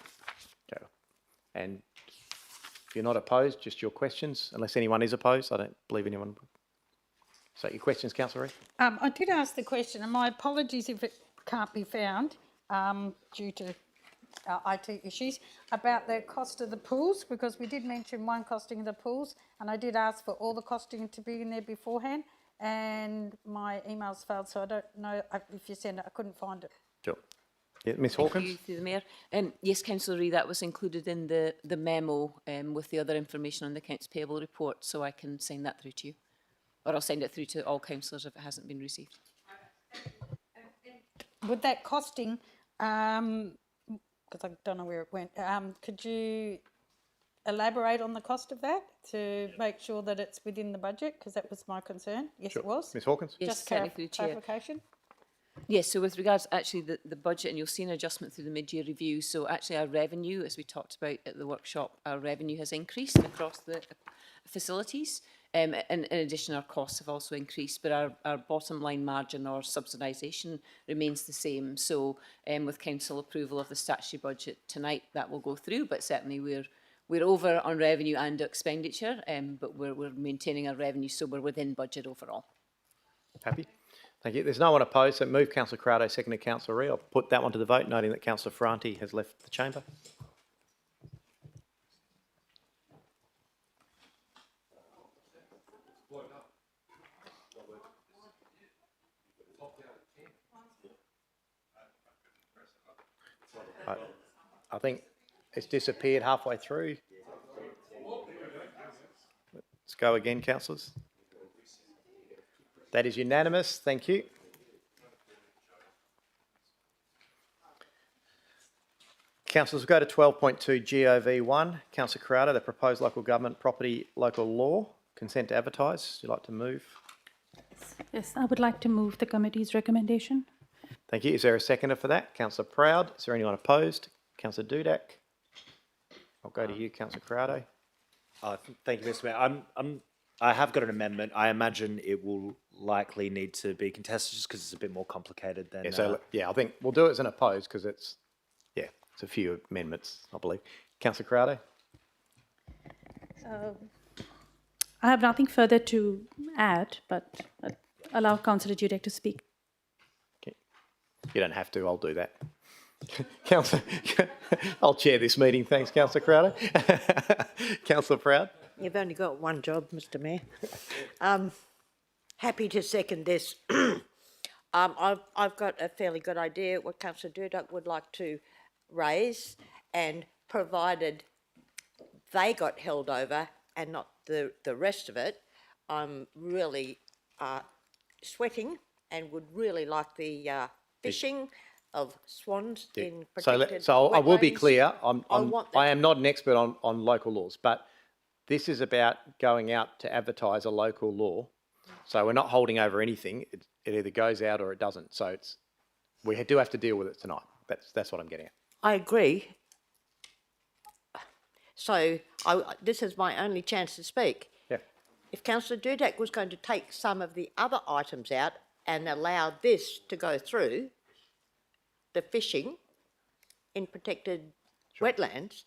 Okay. And if you're not opposed, just your questions, unless anyone is opposed. I don't believe anyone. So your questions, Councillor Reid? I did ask the question, and my apologies if it can't be found due to IT issues, about the cost of the pools, because we did mention one costing of the pools, and I did ask for all the costing to be in there beforehand, and my emails failed, so I don't know if you sent it. I couldn't find it. Sure. Yeah, Ms Hawkins? Thank you, through the Mayor. Yes, Councillor Reid, that was included in the memo with the other information on the accounts payable report, so I can send that through to you. Or I'll send it through to all councillors if it hasn't been received. With that costing, because I don't know where it went, could you elaborate on the cost of that to make sure that it's within the budget? Because that was my concern. Yes, Sure. it was. Ms Hawkins? Yes, Just certainly through the Chair. clarification. Yes, so with regards actually the budget, and you'll see an adjustment through the mid-year review, so actually our revenue, as we talked about at the workshop, our revenue has increased across the facilities. And in addition, our costs have also increased, but our bottom line margin or subsidisation remains the same. So with council approval of the statutory budget tonight, that will go through, but certainly we're over on revenue and expenditure, but we're maintaining our revenue, so we're within budget overall. Happy? Thank you. There's no one opposed, so move Councillor Corrado, second to Councillor Reid. I'll put that one to the vote, noting that Councillor Ferranti has left the chamber. I think it's disappeared halfway through. Let's go again, councillors. That is unanimous. Thank you. Councillors, we'll go to 12.2 GOV1. Councillor Corrado, the proposed local government property local law. Consent to advertise. Would you like to move? Yes, I would like to move the committee's recommendation. Thank you. Is there a seconder for that? Councillor Proud. Is there anyone opposed? Councillor Dudek. I'll go to you, Councillor Corrado. Thank you, Mr. Mayor. I have got an amendment. I imagine it will likely need to be contested just because it's a bit more complicated than. I think we'll do it as an opposed because it's a few amendments, I believe. Councillor Corrado. I have nothing further to add, but allow Councillor Dudek to speak. You don't have to. I'll do that. Councillor, I'll chair this meeting. Thanks, Councillor Corrado. Councillor Proud. You've only got one job, Mr. Mayor. Happy to second this. I've got a fairly good idea what Councillor Dudek would like to raise, and provided they got held over and not the rest of it, I'm really sweating and would really like the fishing of swans in protected So I will be wetlands. clear. I am that. not an expert on local laws, but this is about going out to advertise a local law. So we're not holding over anything. It either goes out or it doesn't. So we do have to deal with it tonight. That's what I'm getting at. I agree. So this is my only chance to speak. Yeah. If Councillor Dudek was going to take some of the other items out and allow this to go through, the fishing in protected wetlands,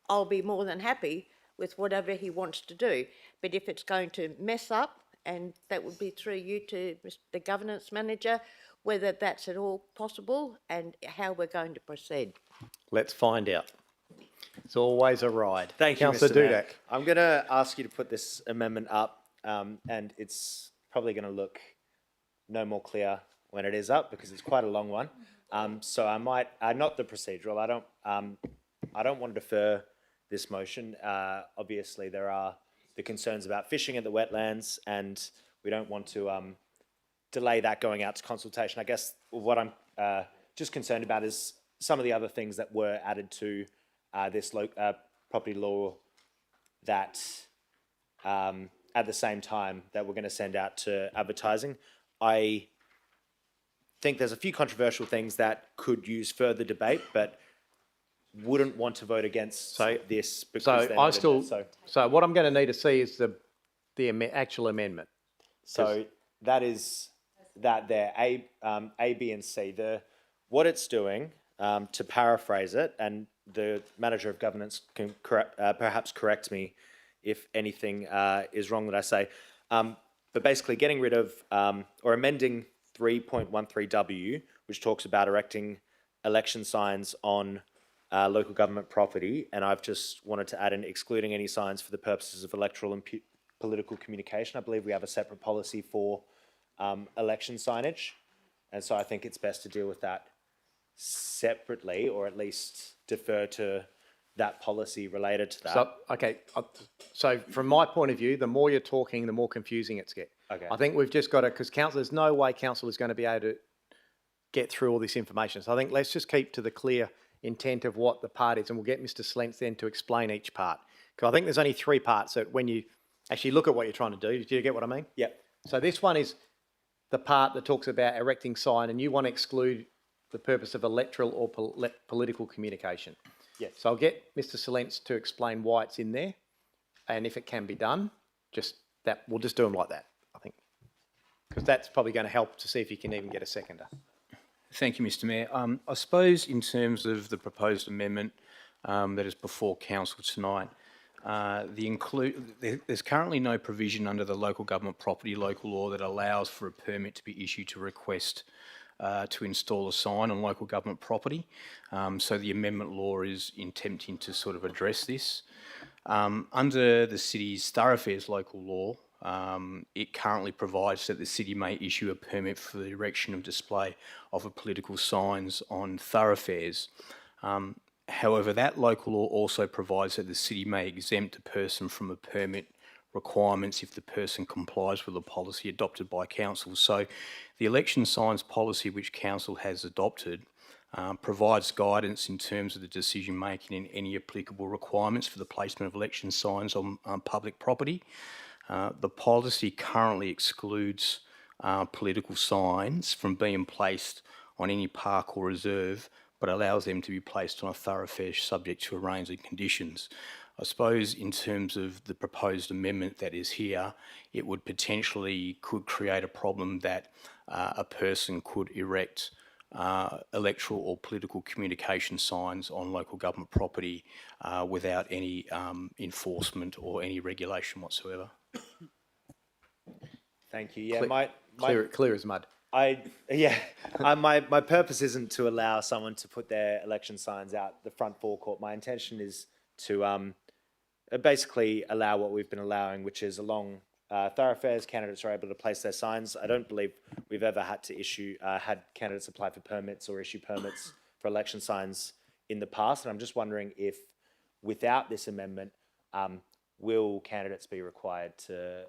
I'll be more than happy with whatever he wants to do. But if it's going to mess up, and that would be through you to the governance manager, whether that's at all possible and how we're going to proceed. Let's find out. It's always a ride. Thank you, Councillor Mr. Mayor. Dudek. I'm going to ask you to put this amendment up, and it's probably going to look no more clear when it is up because it's quite a long one. So I might, not the procedural. I don't want to defer this motion. Obviously, there are the concerns about fishing at the wetlands, and we don't want to delay that going out to consultation. I guess what I'm just concerned about is some of the other things that were added to this property law that at the same time that we're going to send out to advertising. I think there's a few controversial things that could use further debate, but wouldn't want to vote against this because they're not in there. So what I'm going to need to see is the actual amendment. So that is that there, A, B, and C. What it's doing, to paraphrase it, and the manager of governance can perhaps correct me if anything is wrong that I say, but basically getting rid of or amending 3.13W, which talks about erecting election signs on local government property, and I've just wanted to add in excluding any signs for the purposes of electoral and political communication. I believe we have a separate policy for election signage, and so I think it's best to deal with that separately, or at least defer to that policy related to that. So, okay, so from my point of view, the more you're talking, the more confusing it's get. Okay. I think we've just got to, because council, there's no way council is going to be able to get through all this information. So I think let's just keep to the clear intent of what the part is, and we'll get Mr. Slentz then to explain each part. Because I think there's only three parts that when you actually look at what you're trying to do, do you get what I mean? Yep. So this one is the part that talks about erecting sign, and you want to exclude the purpose of electoral or political communication. Yes. So I'll get Mr. Slentz to explain why it's in there, and if it can be done, just that we'll just do them like that, I think, because that's probably going to help to see if you can even get a seconder. Thank you, Mr. Mayor. I suppose in terms of the proposed amendment that is before council tonight, there's currently no provision under the local government property local law that allows for a permit to be issued to request to install a sign on local government property. So the amendment law is attempting to sort of address this. Under the city's thoroughfares local law, it currently provides that the city may issue a permit for the erection of display of political signs on thoroughfares. However, that local law also provides that the city may exempt a person from a permit requirements if the person complies with a policy adopted by council. So the election signs policy which council has adopted provides guidance in terms of the decision-making and any applicable requirements for the placement of election signs on public property. The policy currently excludes political signs from being placed on any park or reserve, but allows them to be placed on a thoroughfare subject to a range of conditions. I suppose in terms of the proposed amendment that is here, it would potentially could create a problem that a person could erect electoral or political communication signs on local government property without any enforcement or any regulation whatsoever. Thank you. Yeah, Clear as mud. My purpose isn't to allow someone to put their election signs out the front forecourt. My intention is to basically allow what we've been allowing, which is along thoroughfares, candidates are able to place their signs. I don't believe we've ever had to had candidates apply for permits or issue permits for election signs in the past. And I'm just wondering if, without this amendment, will candidates be required to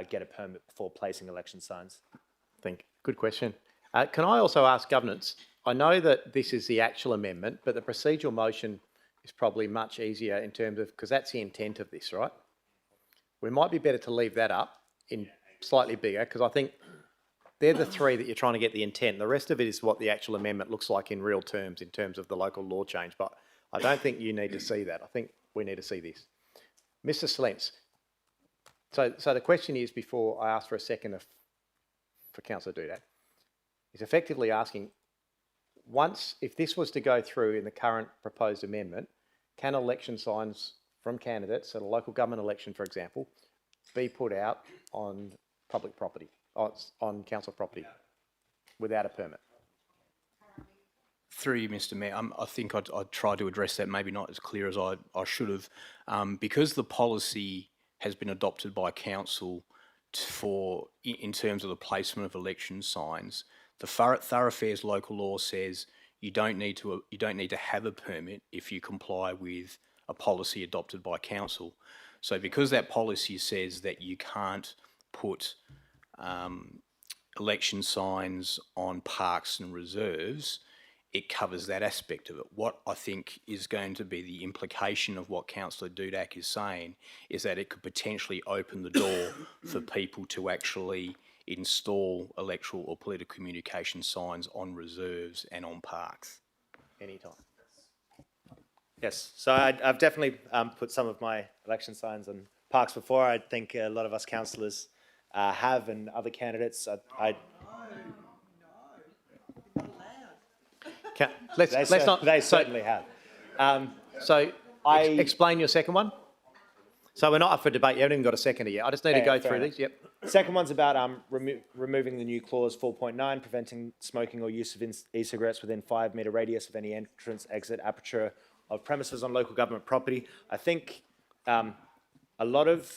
get a permit before placing election signs? Good question. Can I also ask governance? I know that this is the actual amendment, but the procedural motion is probably much easier in terms of, because that's the intent of this, right? We might be better to leave that up in slightly bigger, because I think they're the three that you're trying to get the intent. The rest of it is what the actual amendment looks like in real terms, in terms of the local law change. But I don't think you need to see that. I think we need to see this. Mr. Slentz. So the question is, before I ask for a second for Councillor Dudak, is effectively asking, if this was to go through in the current proposed amendment, can election signs from candidates at a local government election, for example, be put out on public property, on council property, without a permit? Through you, Mr. Mayor, I think I'd tried to address that, maybe not as clear as I should have. Because the policy has been adopted by council in terms of the placement of election signs, the thoroughfares local law says you don't need to have a permit if you comply with a policy adopted by council. So because that policy says that you can't put election signs on parks and reserves, it covers that aspect of it. What I think is going to be the implication of what Councillor Dudak is saying is that it could potentially open the door for people to actually install electoral or political communication signs on reserves and on parks. Anytime. Yes, so I've definitely put some of my election signs on parks before. I think a lot of us councillors have, and other candidates. They certainly have. Explain your second one. So we're not up for debate. You haven't even got a seconder yet. I just need to go through these. Yep. Second one's about removing the new clause 4.9, preventing smoking or use of e-cigarettes within 5 metre radius of any entrance, exit, aperture of premises on local government property. I think a lot of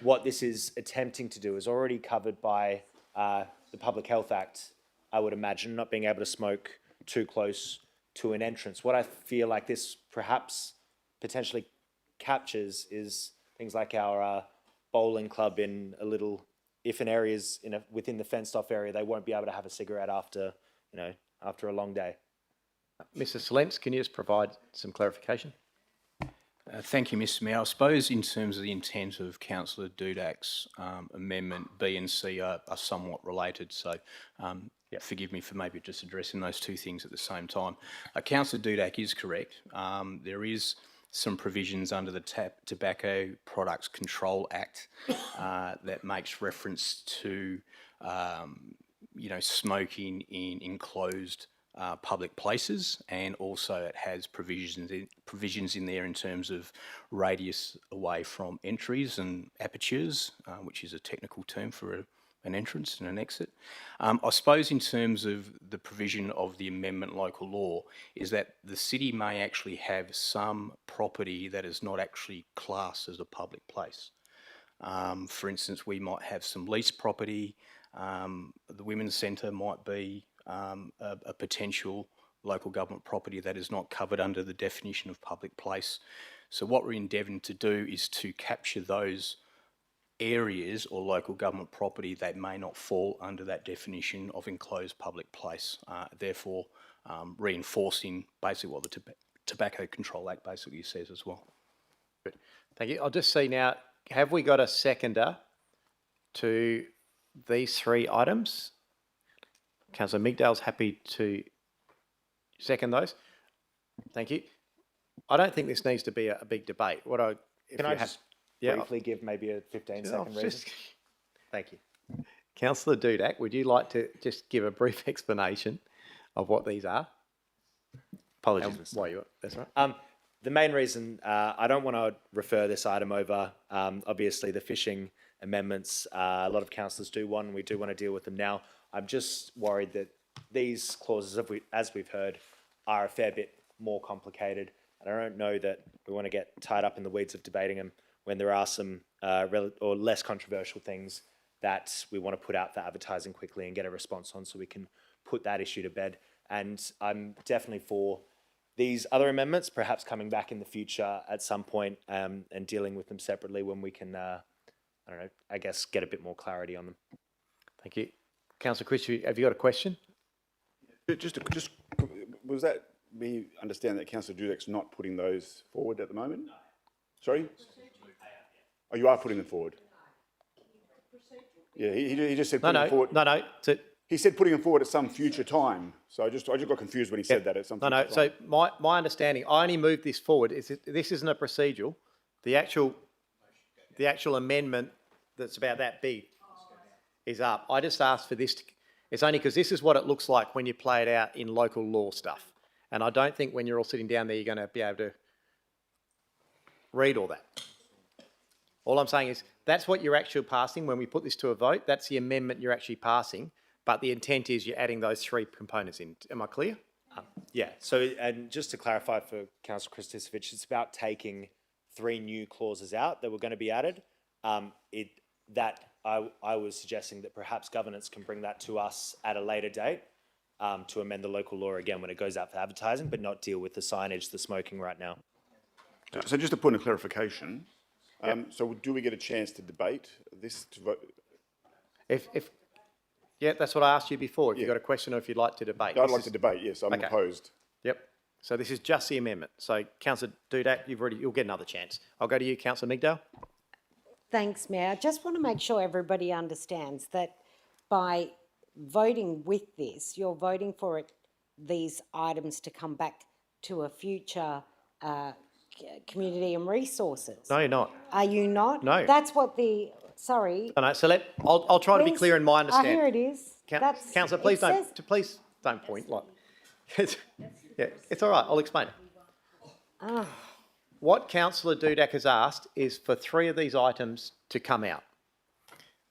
what this is attempting to do is already covered by the Public Health Act, I would imagine, not being able to smoke too close to an entrance. What I feel like this perhaps potentially captures is things like our bowling club in a little, if an area's within the fenced off area, they won't be able to have a cigarette after a long day. Mr. Slentz, can you just provide some clarification? Thank you, Mr. Mayor. I suppose in terms of the intent of Councillor Dudak's amendment, B and C are somewhat related, so forgive me for maybe just addressing those two things at the same time. Councillor Dudak is correct. There is some provisions under the Tobacco Products Control Act that makes reference to smoking in enclosed public places, and also it has provisions in there in terms of radius away from entries and apertures, which is a technical term for an entrance and an exit. I suppose in terms of the provision of the amendment local law is that the city may actually have some property that is not actually classed as a public place. For instance, we might have some leased property. The Women's Centre might be a potential local government property that is not covered under the definition of public place. So what we're endeavouring to do is to capture those areas or local government property that may not fall under that definition of enclosed public place. Therefore, reinforcing basically what the Tobacco Control Act basically says as well. Good. Thank you. I'll just see now, have we got a seconder to these three items? Councillor Migdale's happy to second those. Thank you. I don't think this needs to be a big debate. Can I just briefly give maybe a 15-second reason? Thank you. Councillor Dudak, would you like to just give a brief explanation of what these are? Apologies, And why you? That's right. The main reason I don't want to refer this item over, obviously the fishing amendments, a lot of councillors do want, and we do want to deal with them now. I'm just worried that these clauses, as we've heard, are a fair bit more complicated, and I don't know that we want to get tied up in the weeds of debating them when there are some or less controversial things that we want to put out for advertising quickly and get a response on, so we can put that issue to bed. And I'm definitely for these other amendments, perhaps coming back in the future at some point and dealing with them separately when we can, I don't know, I guess get a bit more clarity on them. Thank you. Councillor Christie, have you got a question? Just was that me understand that Councillor Dudek's not putting those forward at the moment? No. Sorry? Oh, you are putting them forward? Yeah, he just said putting them forward. No. He said putting them forward at some future time. So I just got confused when he said that at some future time. So my understanding, I only moved this forward. This isn't a procedural. The actual amendment that's about that big is up. I just asked for this. It's only because this is what it looks like when you play it out in local law stuff. And I don't think when you're all sitting down there, you're going to be able to read all that. All I'm saying is that's what you're actually passing when we put this to a vote. That's the amendment you're actually passing. But the intent is you're adding those three components in. Am I clear? Yeah, so, and just to clarify for Councillor Kristicevich, it's about taking 3 new clauses out that were going to be added. I was suggesting that perhaps governance can bring that to us at a later date to amend the local law again when it goes out for advertising, but not deal with the signage, the smoking right now. So just a point of clarification. So do we get a chance to debate this? To vote? Yeah, that's what I asked you before. If you've got a question or if you'd like to debate. I'd like to debate, yes. I'm opposed. Yep. So this is just the amendment. So Councillor Dudak, you'll get another chance. I'll go to you, Councillor Migdale. Thanks, Mayor. I just want to make sure everybody understands that by voting with this, you're voting for these items to come back to a future community and resources. No, you're not. Are you not? No. That's what sorry. No, so I'll try to be clear in my understanding. Here it is. Councillor, please don't point. Yeah, it's all right. I'll explain it. What Councillor Dudak has asked is for 3 of these items to come out.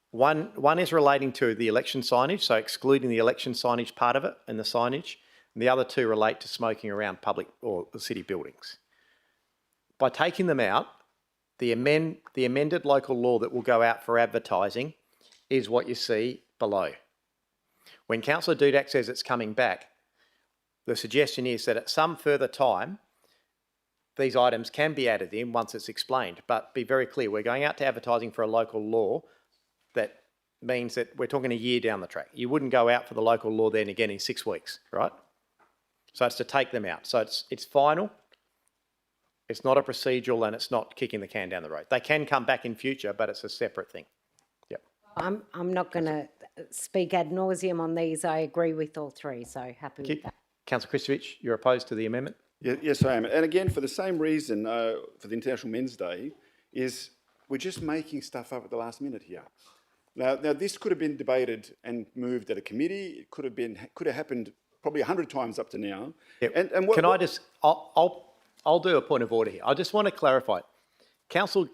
One is relating to the election signage, so excluding the election signage part of it and the signage, and the other 2 relate to smoking around public or city buildings. By taking them out, the amended local law that will go out for advertising is what you see below. When Councillor Dudak says it's coming back, the suggestion is that at some further time, these items can be added in once it's explained. But be very clear, we're going out to advertising for a local law that means that we're talking a year down the track. You wouldn't go out for the local law then again in 6 weeks, right? So it's to take them out. So it's final. It's not a procedural and it's not kicking the can down the road. They can come back in future, but it's a separate thing. Yep. I'm not going to speak ad nauseum on these. I agree with all 3, so happy with that. Councillor Kristovich, you're opposed to the amendment? Yes, I am. And again, for the same reason, for the International Men's Day, is we're just making stuff up at the last minute here. Now this could have been debated and moved at a committee. It could have happened probably 100 times up to now. Yep. I'll do a point of order here. I just want to clarify. Council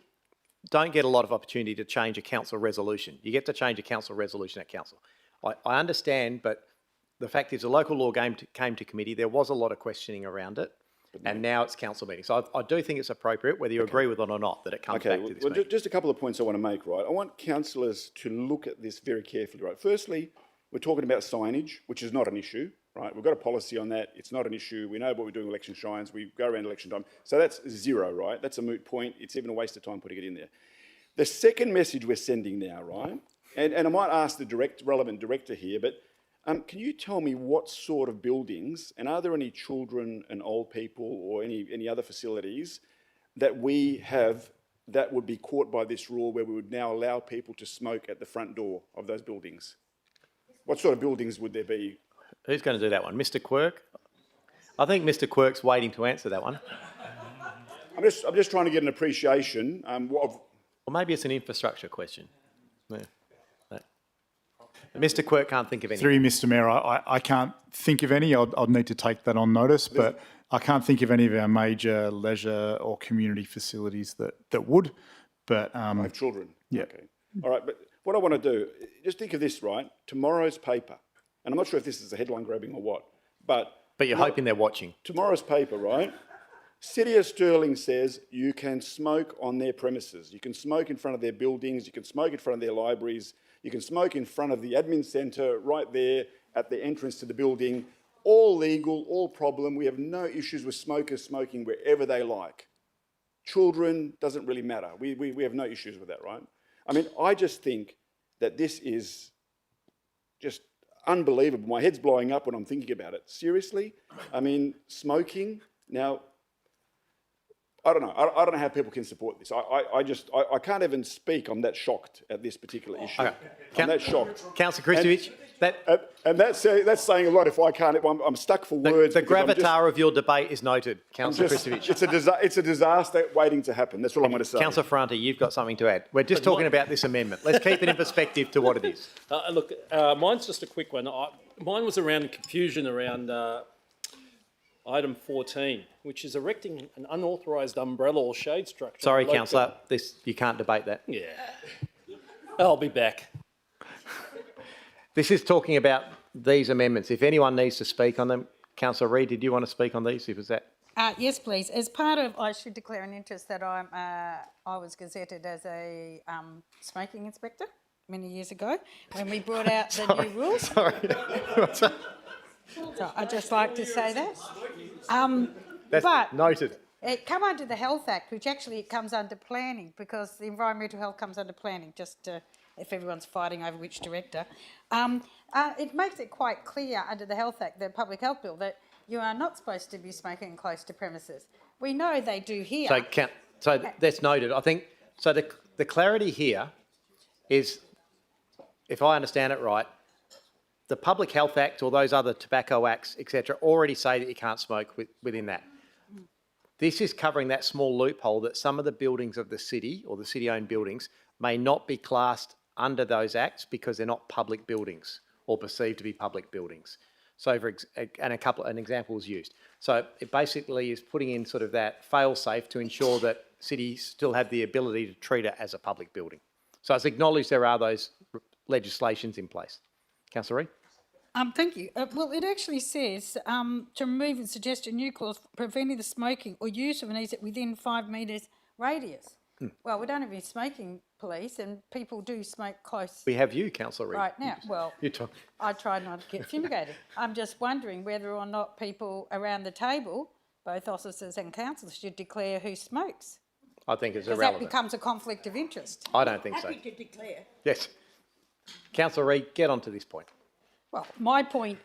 don't get a lot of opportunity to change a council resolution. You get to change a council resolution at council. I understand, but the fact is the local law came to committee. There was a lot of questioning around it, and now it's council meeting. So I do think it's appropriate, whether you agree with it or not, that it comes back to this meeting. Just a couple of points I want to make, right? I want councillors to look at this very carefully, right? Firstly, we're talking about signage, which is not an issue, right? We've got a policy on that. It's not an issue. We know what we're doing election shines. We go around election time. So that's 0, right? That's a moot point. It's even a waste of time putting it in there. The second message we're sending now, right? And I might ask the relevant director here, but Can you tell me what sort of buildings, and are there any children and old people or any other facilities that we have that would be caught by this rule where we would now allow people to smoke at the front door of those buildings? What sort of buildings would there be? Who's going to do that one? Mr. Quirk? I think Mr. Quirk's waiting to answer that one. I'm just trying to get an appreciation of... Well, maybe it's an infrastructure question. Yeah. No. Mr. Quirk can't think of any. Through you, Mr. Mayor, I can't think of any. I'd need to take that on notice, but I can't think of any of our major leisure or community facilities that would. But I have children. Yeah. Okay. All right, but what I want to do, just think of this, right? Tomorrow's paper, and I'm not sure if this is a headline grabbing or what, but you're hoping they're watching. Tomorrow's paper, right? City of Stirling says you can smoke on their premises. You can smoke in front of their buildings. You can smoke in front of their libraries. You can smoke in front of the admin centre right there at the entrance to the building. All legal, all problem. We have no issues with smokers smoking wherever they like. Children, doesn't really matter. We have no issues with that, right? I mean, I just think that this is just unbelievable. My head's blowing up when I'm thinking about it. Seriously? I mean, smoking. Now, I don't know. I don't know how people can support this. I can't even speak. I'm that shocked at this particular issue. Okay. I'm that shocked. Councillor Kristovich, and that's saying a lot. If I can't, I'm stuck for words. The gravatar of your debate is noted, Councillor Kristovich. It's a disaster waiting to happen. That's all I'm going to say. Councillor Ferrante, you've got something to add. We're just talking about this amendment. Let's keep it in perspective to what it is. Look, mine's just a quick one. Mine was around confusion around item 14, which is erecting an unauthorised umbrella or shade structure. Sorry, Councillor, you can't debate that. Yeah. I'll be back. This is talking about these amendments. If anyone needs to speak on them, Councillor Reid, did you want to speak on these? Was that? Yes, please. As part of, I should declare an interest that I was gazetted as a smoking inspector many years ago when we brought out the new rules. Sorry. So I'd just like to say that. That's but noted. It come under the Health Act, which actually it comes under planning because the environmental health comes under planning, just if everyone's fighting over which director. It makes it quite clear under the Health Act, the Public Health Bill, that you are not supposed to be smoking close to premises. We know they do here. So that's noted. I think, so the clarity here is, if I understand it right, the Public Health Act or those other tobacco acts, etc., already say that you can't smoke within that. This is covering that small loophole that some of the buildings of the city or the city-owned buildings may not be classed under those acts because they're not public buildings or perceived to be public buildings. So, an example was used. So it basically is putting in sort of that fail-safe to ensure that cities still have the ability to treat it as a public building. So it's acknowledged there are those legislations in place. Councillor Reid? Thank you. Well, it actually says to remove and suggest a new clause preventing the smoking or use of an exit within 5 metres radius. Well, we don't have any smoking police and people do smoke close. We have you, Councillor Reid. Right now. Well, I try not to get fumigated. I'm just wondering whether or not people around the table, both officers and councillors, should declare who smokes. I think it's because irrelevant. that becomes a conflict of interest. I don't think so. Happy to declare. Yes. Councillor Reid, get on to this point. Well, my point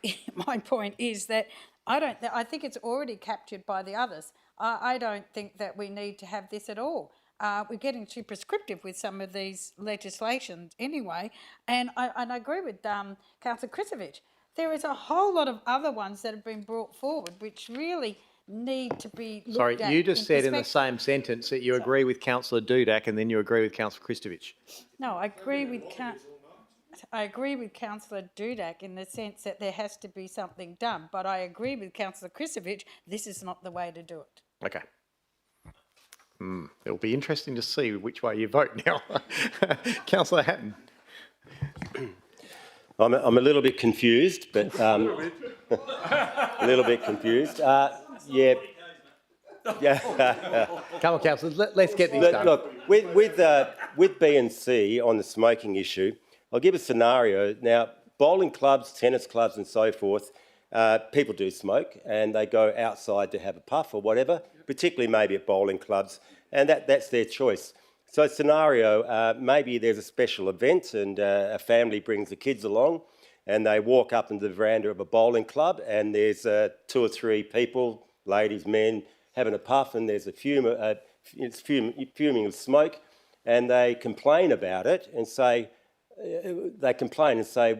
is that I think it's already captured by the others. I don't think that we need to have this at all. We're getting too prescriptive with some of these legislations anyway, and I agree with Councillor Kristovich. There is a whole lot of other ones that have been brought forward which really need to be looked at. Sorry, you just said in the same sentence that you agree with Councillor Dudak and then you agree with Councillor Kristovich. No, I agree with Councillor Dudak in the sense that there has to be something done, but I agree with Councillor Kristovich, this is not the way to do it. Okay. It'll be interesting to see which way you vote now. Councillor Hatton. I'm a little bit confused, but a little bit confused. Yeah. Come on, councillors, let's get this done. Look, with B and C on the smoking issue, I'll give a scenario. Now, bowling clubs, tennis clubs and so forth, people do smoke and they go outside to have a puff or whatever, particularly maybe at bowling clubs, and that's their choice. So scenario, maybe there's a special event and a family brings the kids along and they walk up into the veranda of a bowling club, and there's 2 or 3 people, ladies, men, having a puff, and there's it's fuming of smoke, and they complain about it and say,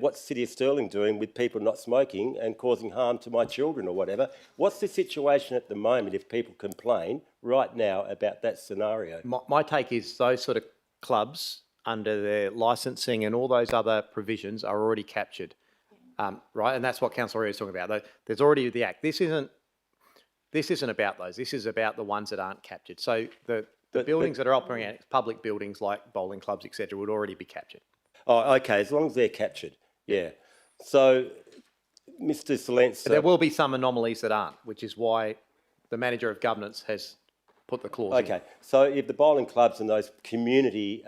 what's City of Stirling doing with people not smoking and causing harm to my children or whatever? What's the situation at the moment if people complain right now about that scenario? My take is those sort of clubs under their licensing and all those other provisions are already captured, right? And that's what Councillor Rea is talking about. There's already the Act. This isn't about those. This is about the ones that aren't captured. So the buildings that are operating, public buildings like bowling clubs, etc., would already be captured. Oh, okay, as long as they're captured, yeah. So, Mr. Silenza... There will be some anomalies that aren't, which is why the Manager of Governance has put the clause in. Okay, so if the bowling clubs and those community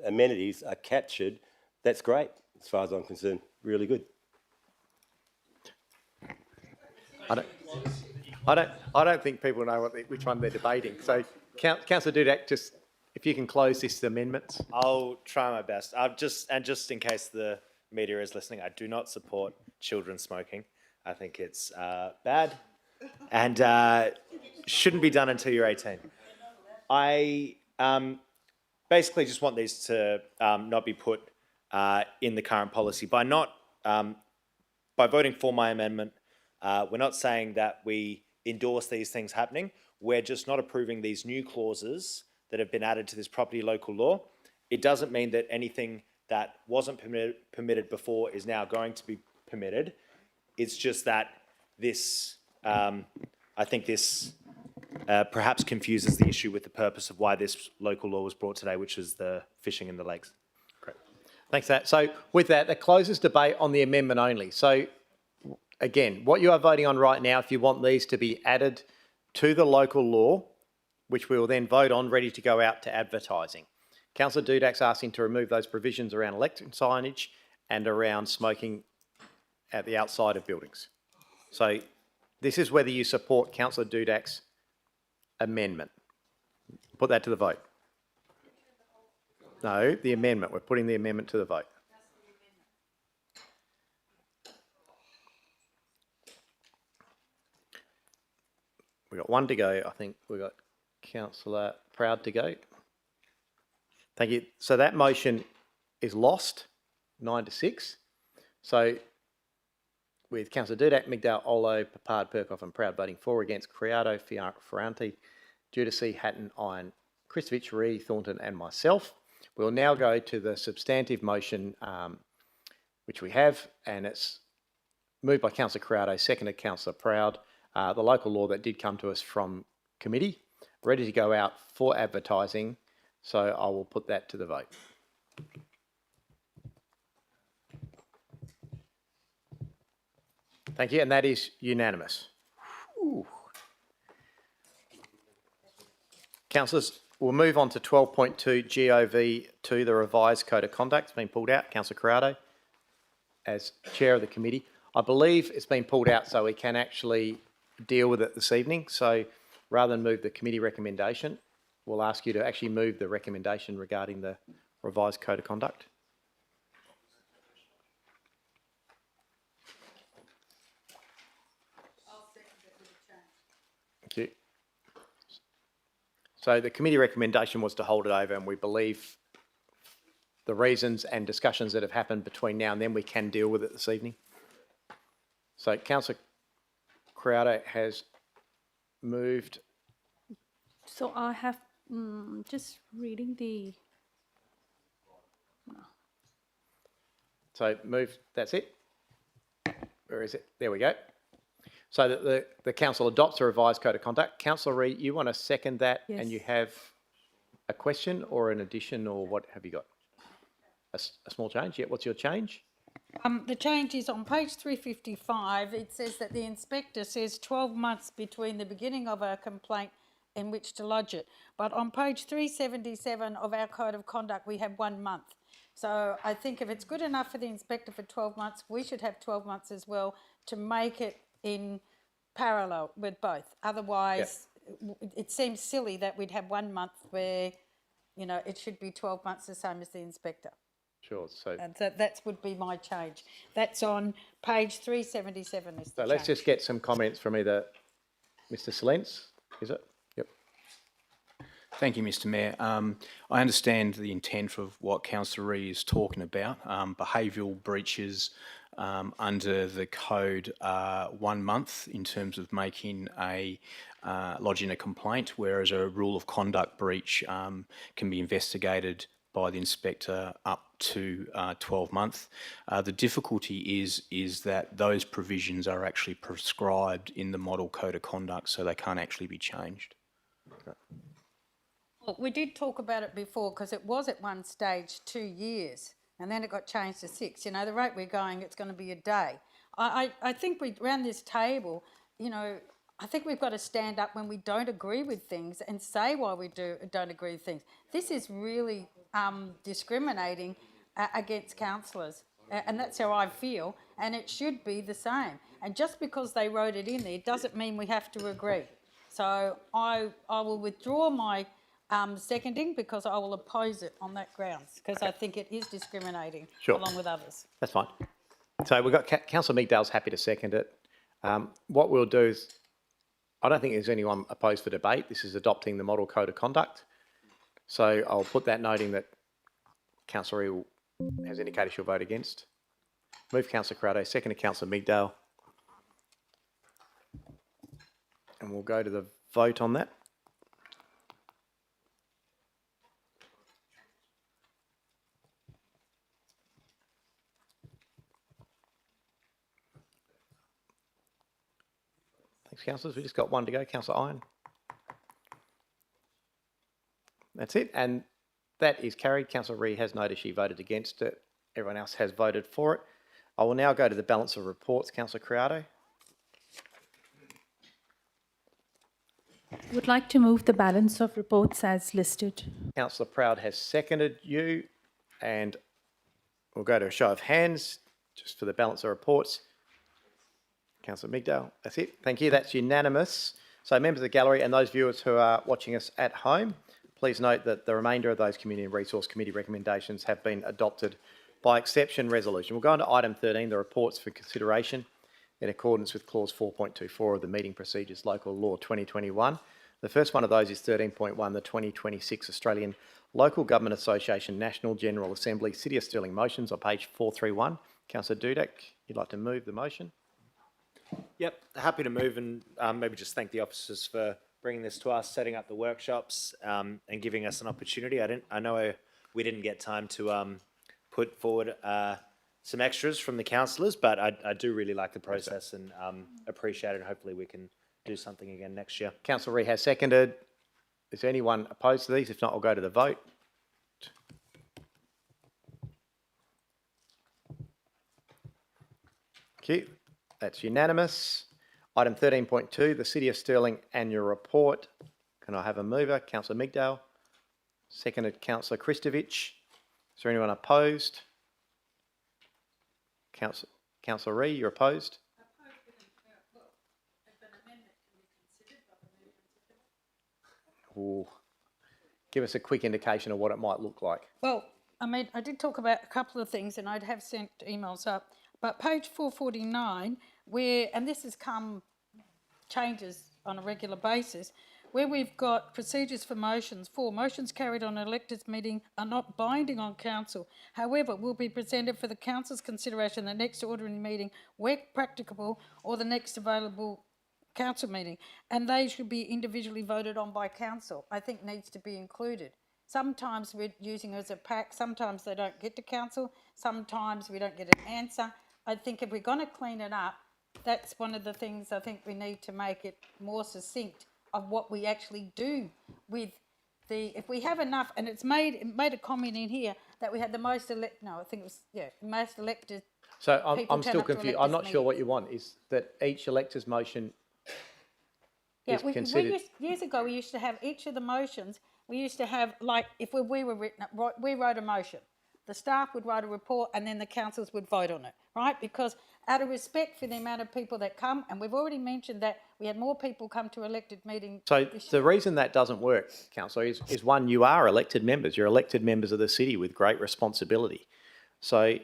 amenities are captured, that's great, as far as I'm concerned. Really good. I don't think people know which one they're debating. So, Councillor Dudek, just if you can close this amendments. I'll try my best. Just in case the media is listening, I do not support children smoking. I think it's bad and shouldn't be done until you're 18. I basically just want these to not be put in the current policy. By voting for my amendment, we're not saying that we endorse these things happening. We're just not approving these new clauses that have been added to this property local law. It doesn't mean that anything that wasn't permitted before is now going to be permitted. It's just that this, I think this perhaps confuses the issue with the purpose of why this local law was brought today, which is the fishing in the lakes. Great. Thanks for that. So with that closes debate on the amendment only. So again, what you are voting on right now, if you want these to be added to the local law, which we will then vote on, ready to go out to advertising. Councillor Dudek's asking to remove those provisions around electric signage and around smoking at the outside of buildings. So this is whether you support Councillor Dudek's amendment. Put that to the vote. No, the amendment. We're putting the amendment to the vote. We've got one to go. I think we've got Councillor Proud to go. Thank you. So that motion is lost, 9-6. So with Councillor Dudek, Migdal, Olo, Papard, Perkoff and Proud voting for, against Criado, Ferranti, Judici, Hatton, Iron, Kristovich, Ree, Thornton and myself. We'll now go to the substantive motion which we have, and it's moved by Councillor Criado, seconded Councillor Proud. The local law that did come to us from committee, ready to go out for advertising, so I will put that to the vote. Thank you, and that is unanimous. Ooh. Councillors, we'll move on to 12.2 GOV2, the revised code of conduct. It's been pulled out. Councillor Criado, as chair of the committee. I believe it's been pulled out so we can actually deal with it this evening. So rather than move the committee recommendation, we'll ask you to actually move the recommendation regarding the revised code of conduct. Thank you. So the committee recommendation was to hold it over, and we believe the reasons and discussions that have happened between now and then, we can deal with it this evening. So Councillor Criado has moved. So I have just reading the. So move. That's it. Where is it? There we go. So that the council adopts a revised code of conduct. Councillor Ree, you want to second that, Yes. and you have a question or an addition, or what have you got? A small change. Yeah. What's your change? The change is on page 355. It says that the inspector says 12 months between the beginning of a complaint in which to lodge it. But on page 377 of our code of conduct, we have 1 month. So I think if it's good enough for the inspector for 12 months, we should have 12 months as well to make it in parallel with both. Otherwise, it seems silly that we'd have 1 month where, you know, it should be 12 months the same as the inspector. Sure, so And that would be my change. That's on page 377 is the let's change. just get some comments from either Mr. Silence, is it? Yep. Thank you, Mr Mayor. I understand the intent of what Councillor Ree is talking about. Behavioural breaches under the code are 1 month in terms of making lodging a complaint, whereas a rule of conduct breach can be investigated by the inspector up to 12 months. The difficulty is that those provisions are actually prescribed in the model code of conduct, so they can't actually be changed. Look, we did talk about it before because it was at one stage 2 years and then it got changed to 6. You know, the rate we're going, it's going to be a day. I think around this table, you know, I think we've got to stand up when we don't agree with things and say why we don't agree with things. This is really discriminating against councillors, and that's how I feel, and it should be the same. And just because they wrote it in there doesn't mean we have to agree. So I will withdraw my seconding because I will oppose it on that grounds because I think it is discriminating along with others. That's fine. So we've got Councillor Meekdale's happy to second it. What we'll do is, I don't think there's anyone opposed for debate. This is adopting the model code of conduct. So I'll put that noting that Councillor Ree has indicated she'll vote against. Move Councillor Corrado, second to Councillor Meekdale. And we'll go to the vote on that. Thanks, councillors. We've just got one to go. Councillor Iron. That's it. And that is carried. Councillor Ree has noted she voted against it. Everyone else has voted for it. I will now go to the balance of reports. Councillor Criado. Would like to move the balance of reports as listed. Councillor Proud has seconded you. And we'll go to a show of hands just for the balance of reports. Councillor Meekdale, that's it. Thank you. That's unanimous. So members of the gallery and those viewers who are watching us at home, please note that the remainder of those Community and Resource Committee recommendations have been adopted by exception resolution. We'll go on to item 13, the reports for consideration in accordance with clause 4.24 of the Meeting Procedures Local Law 2021. The first one of those is 13.1, the 2026 Australian Local Government Association National General Assembly City of Stirling motions on page 431. Councillor Dudek, you'd like to move the motion? Yep, happy to move and maybe just thank the officers for bringing this to us, setting up the workshops and giving us an opportunity. I know we didn't get time to put forward some extras from the councillors, but I do really like the process and appreciate it. And hopefully we can do something again next year. Councillor Ree has seconded. Is there anyone opposed to these? If not, I'll go to the vote. Thank you. That's unanimous. Item 13.2, the City of Stirling Annual Report. Can I have a mover? Councillor Meekdale. Seconded, Councillor Kristovich. Is there anyone opposed? Councillor Ree, you're opposed? Ooh. Give us a quick indication of what it might look like. Well, I mean, I did talk about a couple of things and I'd have sent emails up, but page 449, and this has come changes on a regular basis, where we've got procedures for motions. 4, motions carried on an elected meeting are not binding on council. However, will be presented for the council's consideration the next ordinary meeting where practicable or the next available council meeting, and they should be individually voted on by council. I think needs to be included. Sometimes we're using it as a pack, sometimes they don't get to council, sometimes we don't get an answer. I think if we're going to clean it up, that's one of the things I think we need to make it more succinct of what we actually do with if we have enough, and it made a comment in here that we had the most most elected. So I'm still confused. I'm not sure what you want. Is that each elector's motion is considered? Years ago we used to have each of the motions. We used to have, like, if we wrote a motion, the staff would write a report and then the councils would vote on it, right? Because out of respect for the amount of people that come, and we've already mentioned that we had more people come to elected meetings. So the reason that doesn't work, Councillor, is one, you are elected members. You're elected members of the city with great responsibility. So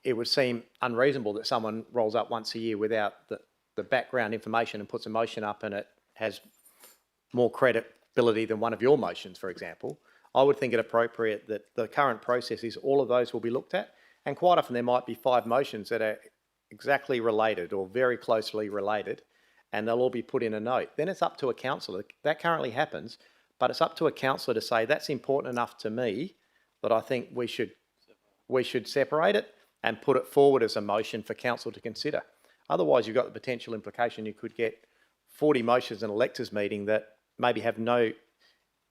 it would seem unreasonable that someone rolls up once a year without the background information and puts a motion up and it has more credibility than one of your motions, for example. I would think it appropriate that the current process is all of those will be looked at, and quite often there might be 5 motions that are exactly related or very closely related, and they'll all be put in a note. Then it's up to a councillor. That currently happens, but it's up to a councillor to say that's important enough to me that I think we should separate it and put it forward as a motion for council to consider. Otherwise, you've got the potential implication you could get 40 motions in an electors meeting that maybe have no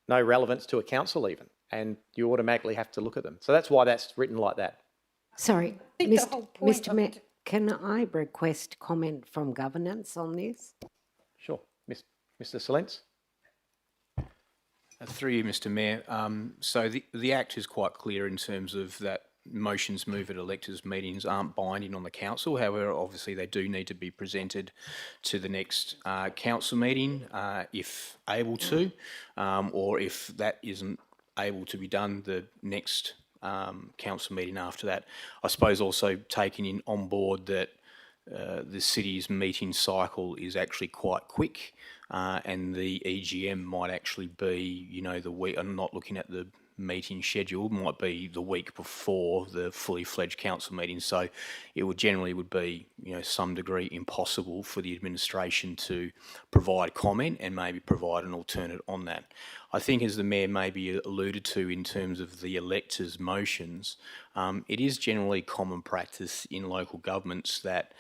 relevance to a council even, and you automatically have to look at them. So that's why that's written like that. Sorry, think the whole point Mr. of Mayor, can I request comment from governance on this? Sure. Mr. Salents? Through you, Mr. Mayor. So the Act is quite clear in terms of that motions moved at electors' meetings aren't binding on the council. However, obviously they do need to be presented to the next council meeting if able to, or if that isn't able to be done, the next council meeting after that. I suppose also taking on board that the city's meeting cycle is actually quite quick, and the EGM might actually be, you know, the week. I'm not looking at the meeting schedule, might be the week before the fully fledged council meeting. So it would generally be, you know, some degree impossible for the administration to provide comment and maybe provide an alternate on that. I think, as the Mayor maybe alluded to in terms of the electors' motions, it is generally common practice in local governments that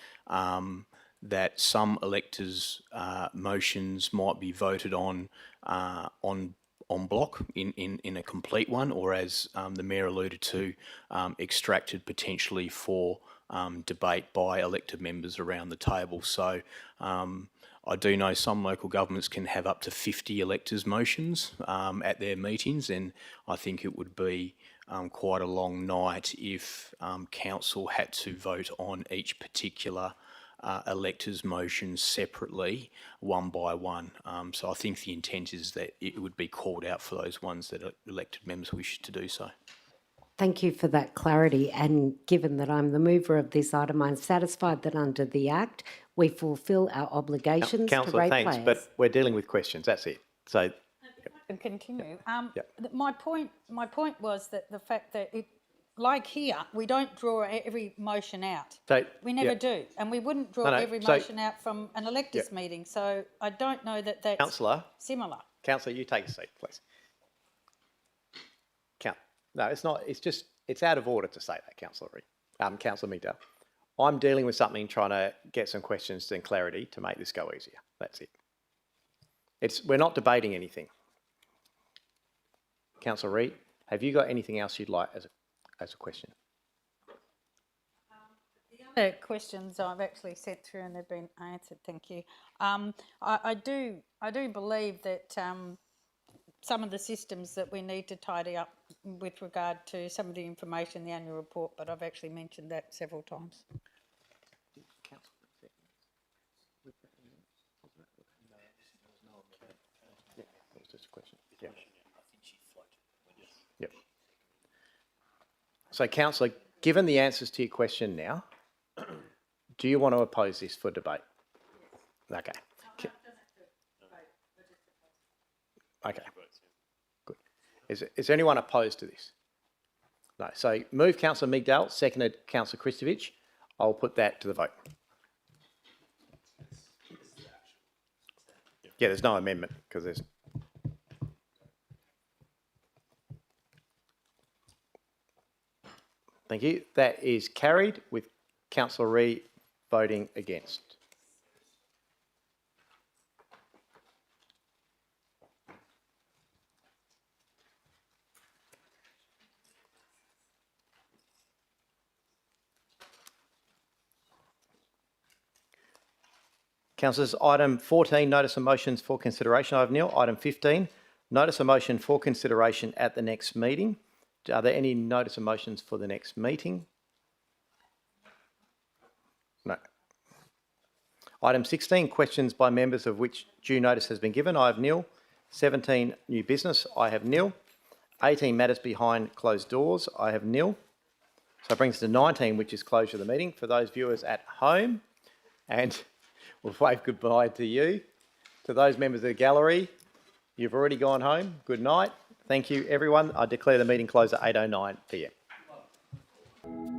that some electors' motions might be voted on block in a complete one, or as the Mayor alluded to, extracted potentially for debate by elected members around the table. So I do know some local governments can have up to 50 electors' motions at their meetings, and I think it would be quite a long night if council had to vote on each particular electors' motions separately, one by one. So I think the intent is that it would be called out for those ones that elected members wish to do so. Thank you for that clarity. And given that I'm the mover of this item, I'm satisfied that under the Act we fulfil our obligations to Councillor, thanks, ratepayers. but we're dealing with questions. That's it. So And continue. Yep. My point was that the fact that it, like here, we don't draw every motion out. So, We never yeah. do, and we wouldn't draw No, no, every so- motion out from an electors' meeting. So I don't know that that's Councillor, similar. Councillor, you take a seat, please. No, it's not. It's just, it's out of order to say that, Councillor Migdale. I'm dealing with something, trying to get some questions and clarity to make this go easier. That's it. We're not debating anything. Councillor Reid, have you got anything else you'd like as a question? The questions I've actually sent through and they've been answered. Thank you. I do believe that some of the systems that we need to tidy up with regard to some of the information in the annual report, but I've actually mentioned that several times. Yep. So, Councillor, given the answers to your question now, do you want to oppose this for debate? Okay. Okay. Good. Is there anyone opposed to this? No. So move Councillor Migdale, seconded Councillor Kristovich. I'll put that to the vote. Yeah, there's no amendment because there's. Thank you. That is carried with Councillor Reid voting against. Councillors, item 14, notice of motions for consideration. I have nil. Item 15, notice of motion for consideration at the next meeting. Are there any notice of motions for the next meeting? No. Item 16, questions by members of which due notice has been given. I have nil. 17, new business. I have nil. 18, matters behind closed doors. I have nil. So it brings us to 19, which is closure of the meeting. For those viewers at home, and we'll wave goodbye to you. To those members of the gallery, you've already gone home. Good night. Thank you, everyone. I declare the meeting closed at 8:09 p.m.